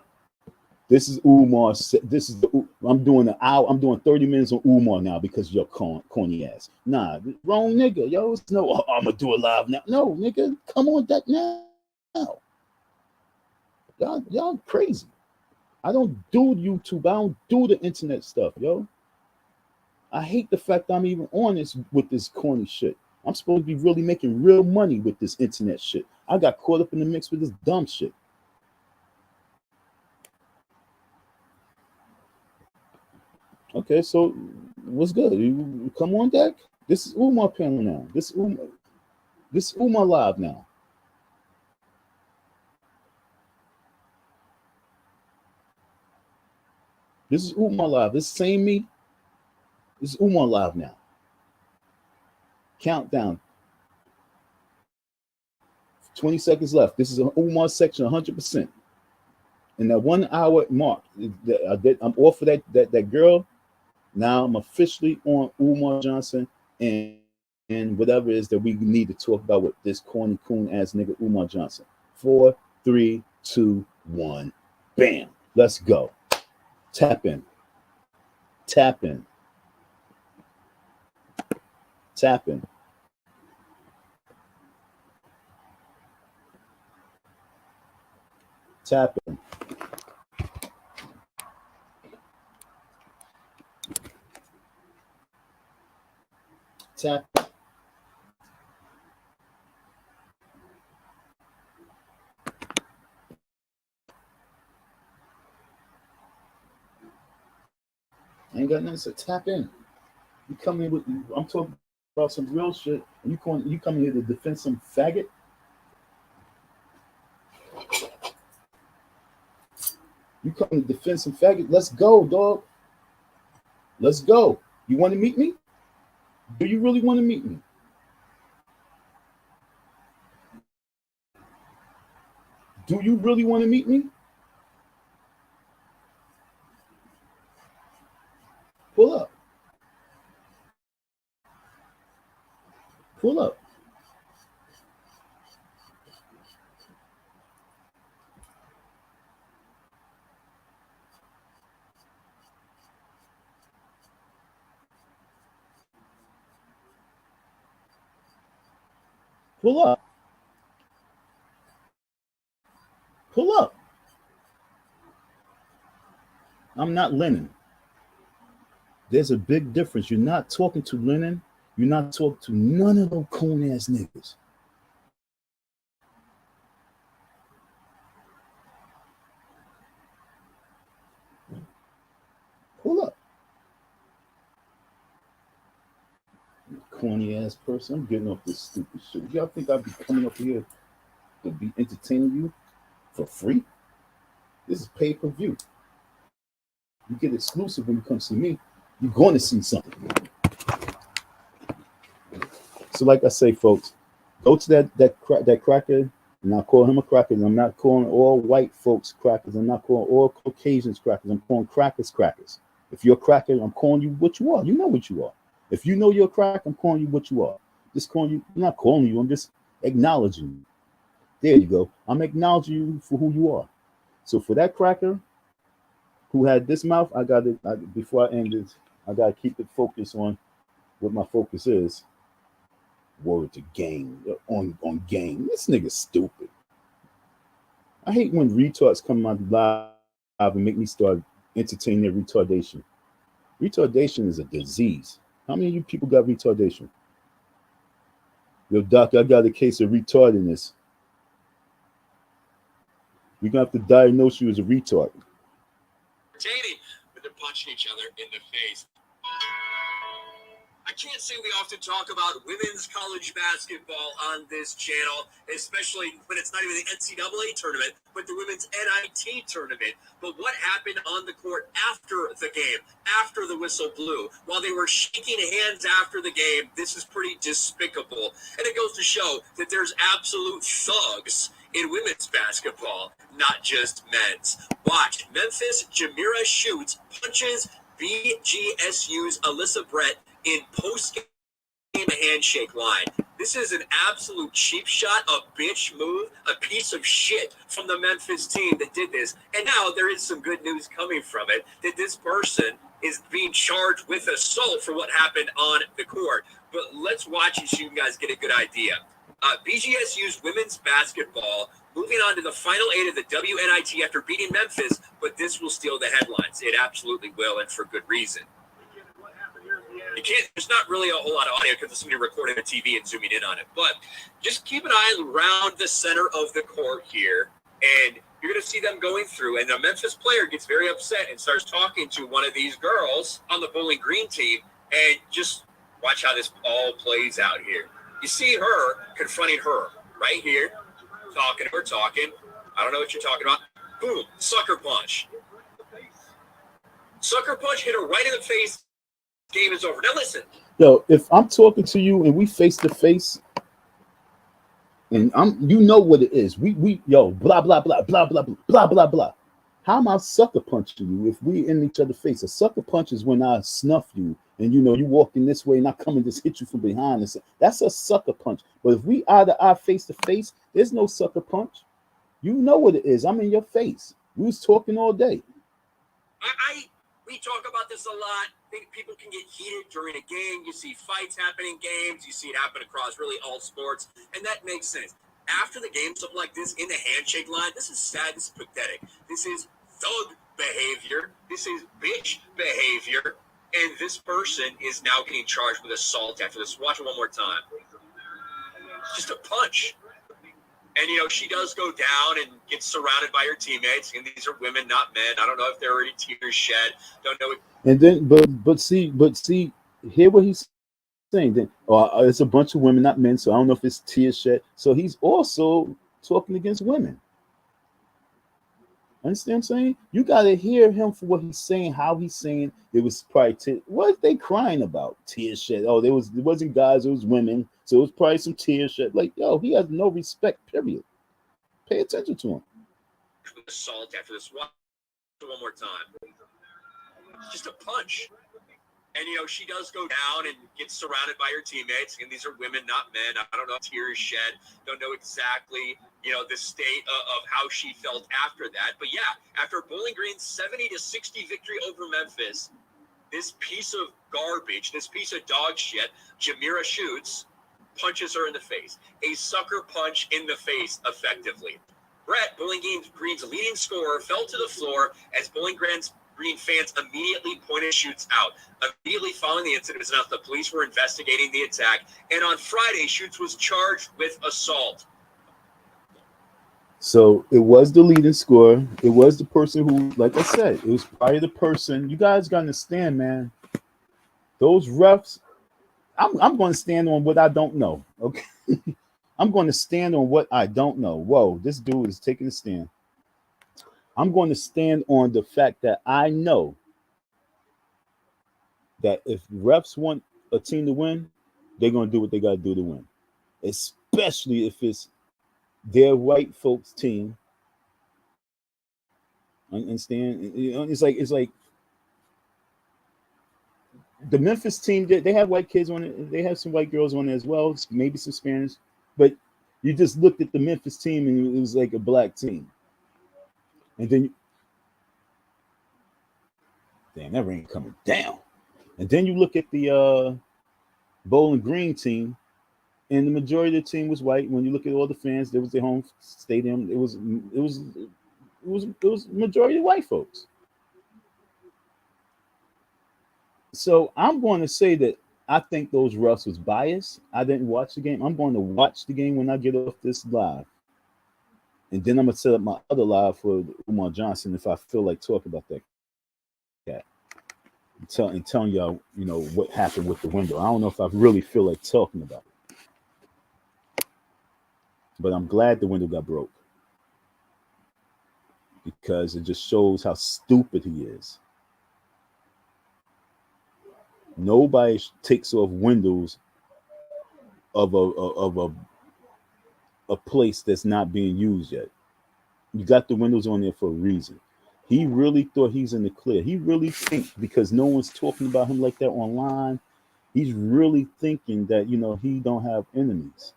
This is Umar. This is I'm doing an hour. I'm doing 30 minutes on Umar now because you're corny ass. Nah, wrong nigga. Yo, it's no. Oh, I'm gonna do it live now. No, nigga, come on that now. Y'all crazy. I don't do YouTube. I don't do the internet stuff, yo. I hate the fact I'm even on this with this corny shit. I'm supposed to be really making real money with this internet shit. I got caught up in the mix with this dumb shit. Okay, so what's good? You come on deck. This is Umar panel now. This is Umar live now. This is Umar live. This same me. This is Umar live now. Countdown. 20 seconds left. This is an Umar section 100%. And that 1 hour mark, I'm off of that girl. Now I'm officially on Umar Johnson and whatever it is that we need to talk about with this corny coon ass nigga Umar Johnson. 4, 3, 2, 1. Bam. Let's go. Tap in. Tap in. Tap in. Tap in. Tap in. I ain't got nothing to say. Tap in. You come in with, I'm talking about some real shit. And you come here to defend some faggot? You come to defend some faggot? Let's go, dog. Let's go. You want to meet me? Do you really want to meet me? Do you really want to meet me? Pull up. Pull up. Pull up. Pull up. I'm not Lennon. There's a big difference. You're not talking to Lennon. You're not talking to none of those coon ass niggas. Pull up. Corny ass person. I'm getting off this stupid shit. Y'all think I'd be coming up here to be entertaining you for free? This is pay-per-view. You get exclusive when you come see me. You're going to see something. So like I say, folks, go to that cracker, and I call him a cracker. And I'm not calling all white folks crackers. I'm not calling all Caucasians crackers. I'm calling crackers crackers. If you're a cracker, I'm calling you what you are. You know what you are. If you know you're a cracker, I'm calling you what you are. Just calling you. I'm not calling you. I'm just acknowledging you. There you go. I'm acknowledging you for who you are. So for that cracker who had this mouth, before I end this, I got to keep it focused on what my focus is. Word to game. On game. This nigga's stupid. I hate when retards come on live and make me start entertaining their retardation. Retardation is a disease. How many of you people got retardation? Yo, doctor, I got a case of retardedness. We're going to have to diagnose you as a retard. But they're punching each other in the face. I can't say we often talk about women's college basketball on this channel, especially when it's not even the NCAA tournament, but the women's NIT tournament. But what happened on the court after the game, after the whistle blew, while they were shaking hands after the game, this is pretty despicable. And it goes to show that there's absolute thugs in women's basketball, not just men's. Watch. Memphis Jamira shoots, punches BGSU's Alyssa Brett in post-game handshake line. This is an absolute cheap shot, a bitch move, a piece of shit from the Memphis team that did this. And now there is some good news coming from it, that this person is being charged with assault for what happened on the court. But let's watch it so you guys get a good idea. BGSU's women's basketball moving on to the final 8 of the WNIT after beating Memphis, but this will steal the headlines. It absolutely will, and for good reason. You can't, there's not really a whole lot of audio because there's somebody recording a TV and zooming in on it, but just keep an eye around the center of the court here, and you're going to see them going through, and the Memphis player gets very upset and starts talking to one of these girls on the Bowling Green team, and just watch how this all plays out here. You see her confronting her right here, talking. I don't know what you're talking about. Boom, sucker punch. Sucker punch hit her right in the face. Game is over. Now listen. Yo, if I'm talking to you and we face to face, and you know what it is. We yo, blah blah blah blah blah blah blah blah. How am I sucker punching you if we in each other's face? A sucker punch is when I snuff you and you walking this way and I come and just hit you from behind. And that's a sucker punch. But if we eye to eye, face to face, there's no sucker punch. You know what it is. I'm in your face. We was talking all day. We talk about this a lot. I think people can get heated during a game. You see fights happen in games. You see it happen across really all sports, and that makes sense. After the game, something like this in the handshake line, this is sad. This is pathetic. This is thug behavior. This is bitch behavior. And this person is now getting charged with assault after this. Watch it one more time. Just a punch. And, you know, she does go down and gets surrounded by her teammates. And these are women, not men. I don't know if there are any tears shed. Don't know. And then, but see, hear what he's saying. Then, it's a bunch of women, not men. So I don't know if it's tears shed. So he's also talking against women. Understand what I'm saying? You got to hear him for what he's saying, how he's saying. It was probably what are they crying about? Tears shed. Oh, it wasn't guys, it was women. So it was probably some tears shed. Like, yo, he has no respect, period. Pay attention to him. Assault after this. One more time. Just a punch. And, you know, she does go down and gets surrounded by her teammates. And these are women, not men. I don't know, tears shed. Don't know exactly, you know, the state of how she felt after that. But, yeah, after Bowling Green's 70-60 victory over Memphis, this piece of garbage, this piece of dog shit, Jamira Shoots, punches her in the face. A sucker punch in the face, effectively. Brett, Bowling Green's leading scorer, fell to the floor as Bowling Green fans immediately pointed Shoots out. Immediately following the incident, it was announced the police were investigating the attack. And on Friday, Shoots was charged with assault. So it was the leading scorer. It was the person who, like I said, it was probably the person. You guys got to understand, man. Those refs, I'm going to stand on what I don't know. Okay. I'm going to stand on what I don't know. Whoa, this dude is taking a stand. I'm going to stand on the fact that I know that if refs want a team to win, they're going to do what they got to do to win. Especially if it's their white folks team. Understand? You know, it's like the Memphis team, they have white kids on it. They have some white girls on it as well, maybe some Spanish. But you just looked at the Memphis team and it was like a black team. And then, damn, that rain coming down. And then you look at the Bowling Green team, and the majority of the team was white. When you look at all the fans, there was their home stadium. It was majority white folks. So I'm going to say that I think those refs was biased. I didn't watch the game. I'm going to watch the game when I get off this live. And then I'm going to set up my other live for Umar Johnson if I feel like talking about that cat. And telling y'all, you know, what happened with the window. I don't know if I really feel like talking about it. But I'm glad the window got broke. Because it just shows how stupid he is. Nobody takes off windows of a place that's not being used yet. You got the windows on there for a reason. He really thought he's in the clear. He really thinks because no one's talking about him like that online. He's really thinking that, you know, he don't have enemies.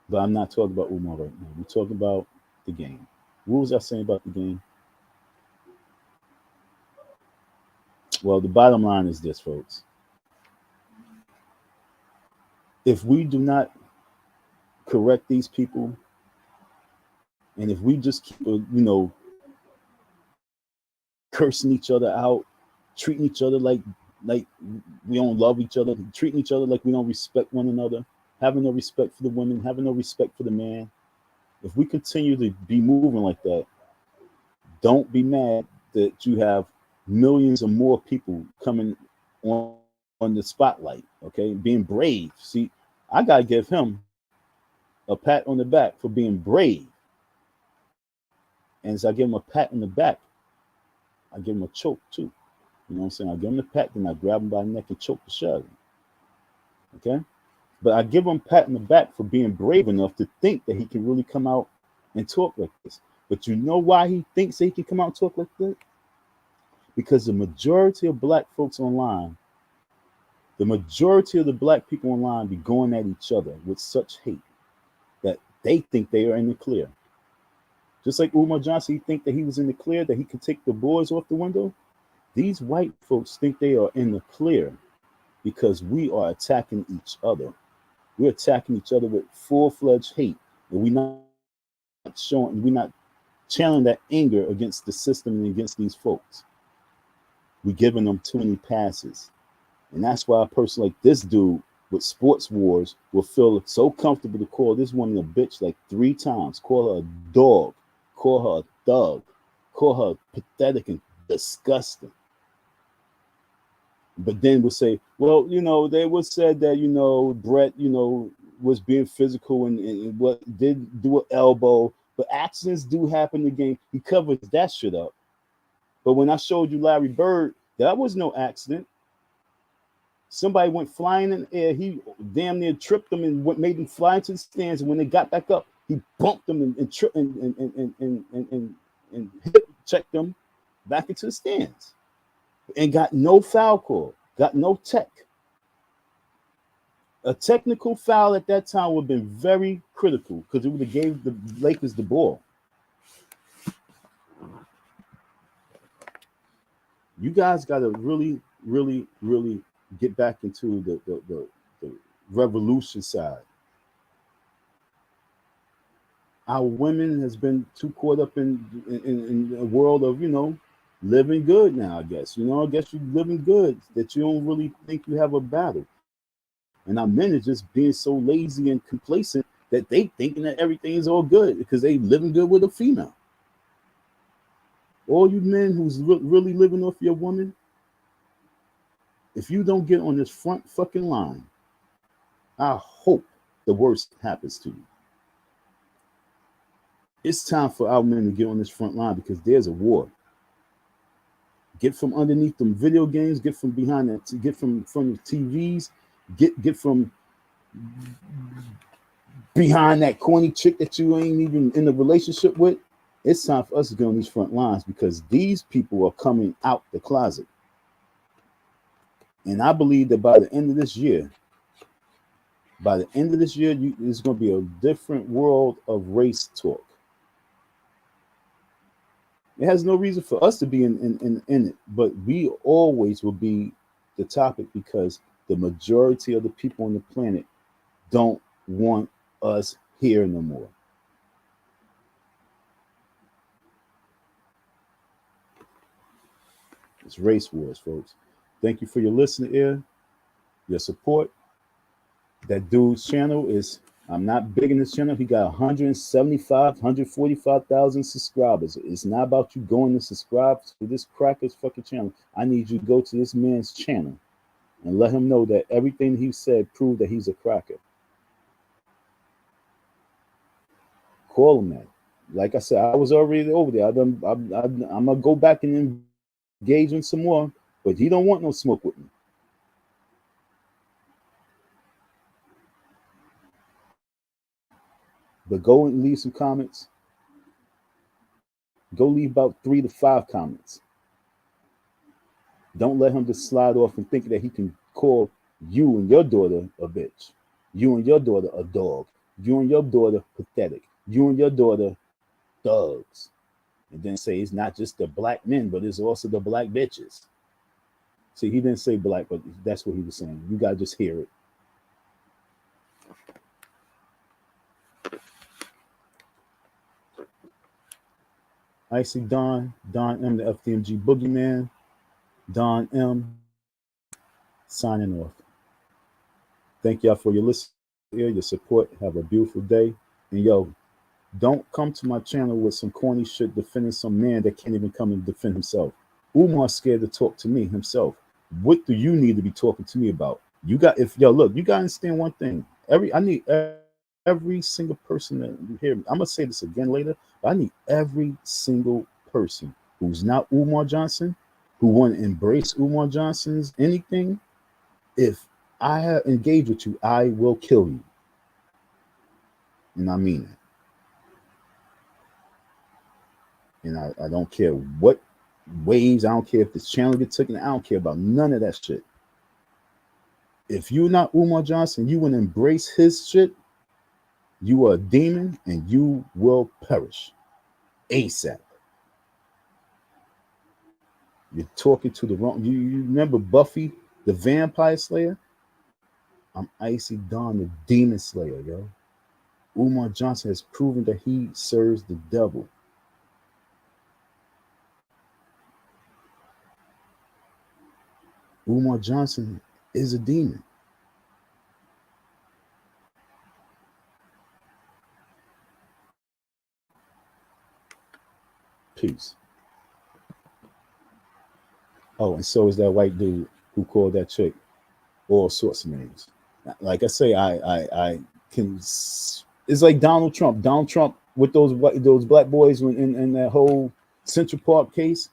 But I'm not talking about Umar right now. We're talking about the game. What was I saying about the game? Well, the bottom line is this, folks. If we do not correct these people, and if we just keep, you know, cursing each other out, treating each other like we don't love each other, treating each other like we don't respect one another, having no respect for the women, having no respect for the man. If we continue to be moving like that, don't be mad that you have millions or more people coming on the spotlight, okay? Being brave. See, I got to give him a pat on the back for being brave. And as I give him a pat on the back, I give him a choke too. You know what I'm saying? I give him the pat, then I grab him by the neck and choke the shit out of him. Okay? But I give him a pat on the back for being brave enough to think that he can really come out and talk like this. But you know why he thinks that he can come out and talk like this? Because the majority of black folks online, the majority of the black people online be going at each other with such hate that they think they are in the clear. Just like Umar Johnson, he think that he was in the clear, that he could take the boys off the window. These white folks think they are in the clear because we are attacking each other. We're attacking each other with full-fledged hate, and we're not channeling that anger against the system and against these folks. We're giving them too many passes. And that's why a person like this dude with sports wars will feel so comfortable to call this woman a bitch like 3 times, call her a dog, call her a thug, call her pathetic and disgusting. But then we'll say, well, they was said that, Brett, was being physical and what did do an elbow, but accidents do happen in the game. He covers that shit up. But when I showed you Larry Bird, that was no accident. Somebody went flying in the air. He damn near tripped them and made them fly into the stands. And when they got back up, he bumped them and tripped and hip checked them back into the stands. And got no foul call, got no tech. A technical foul at that time would have been very critical because it would have gave the Lakers the ball. You guys got to really, really, really get back into the revolution side. Our women has been too caught up in a world of, living good now, I guess. I guess you're living good that you don't really think you have a battle. And our men are just being so lazy and complacent that they thinking that everything is all good because they living good with a female. All you men who's really living off your woman, if you don't get on this front fucking line, I hope the worst happens to you. It's time for our men to get on this front line because there's a war. Get from underneath them video games, get from behind that, get from the TVs, get from behind that corny chick that you ain't even in a relationship with. It's time for us to get on these front lines because these people are coming out the closet. And I believe that by the end of this year, there's going to be a different world of race talk. It has no reason for us to be in it, but we always will be the topic because the majority of the people on the planet don't want us here no more. It's race wars, folks. Thank you for your listening ear, your support. That dude's channel is, I'm not big in this channel. He got 145,000 subscribers. It's not about you going to subscribe to this cracker's fucking channel. I need you to go to this man's channel and let him know that everything he said proved that he's a cracker. Call him that. Like I said, I was already over there. I'm gonna go back and engage in some more, but he don't want no smoke with me. But go and leave some comments. Go leave about 3 to 5 comments. Don't let him just slide off and think that he can call you and your daughter a bitch. You and your daughter a dog. You and your daughter pathetic. You and your daughter thugs. And then say it's not just the black men, but it's also the black bitches. See, he didn't say black, but that's what he was saying. You gotta just hear it. I see Don M, the FDMG Boogeyman. Don M signing off. Thank y'all for your listen, your support. Have a beautiful day. And yo, don't come to my channel with some corny shit defending some man that can't even come and defend himself. Umar's scared to talk to me himself. What do you need to be talking to me about? You got, if yo, look, you gotta understand one thing. I need every single person that you hear me. I'm gonna say this again later, but I need every single person who's not Umar Johnson, who want to embrace Umar Johnson's anything. If I have engaged with you, I will kill you. And I mean it. And I don't care what waves, I don't care if this channel gets taken, I don't care about none of that shit. If you're not Umar Johnson, you want to embrace his shit, you are a demon and you will perish. ASAP. You're talking to the wrong. You remember Buffy, the Vampire Slayer? I'm Icy Dawn, the Demon Slayer, yo. Umar Johnson has proven that he serves the devil. Umar Johnson is a demon. Peace. Oh, and so is that white dude who called that chick all sorts of names. Like I say, I can. It's like Donald Trump. Donald Trump with those black boys in that whole Central Park case,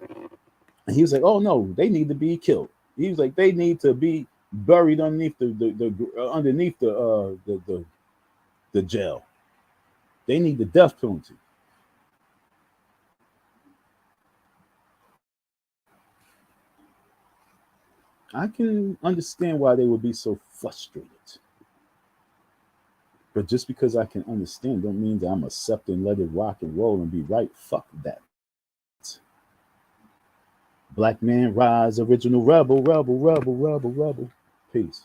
and he was like, "Oh no, they need to be killed." He was like, "They need to be buried underneath underneath the jail. They need the death penalty." I can understand why they would be so frustrated. But just because I can understand don't mean that I'm accepting, let it rock and roll and be right. Fuck that. Black man rise, original rebel, rebel, rebel, rebel, rebel. Peace.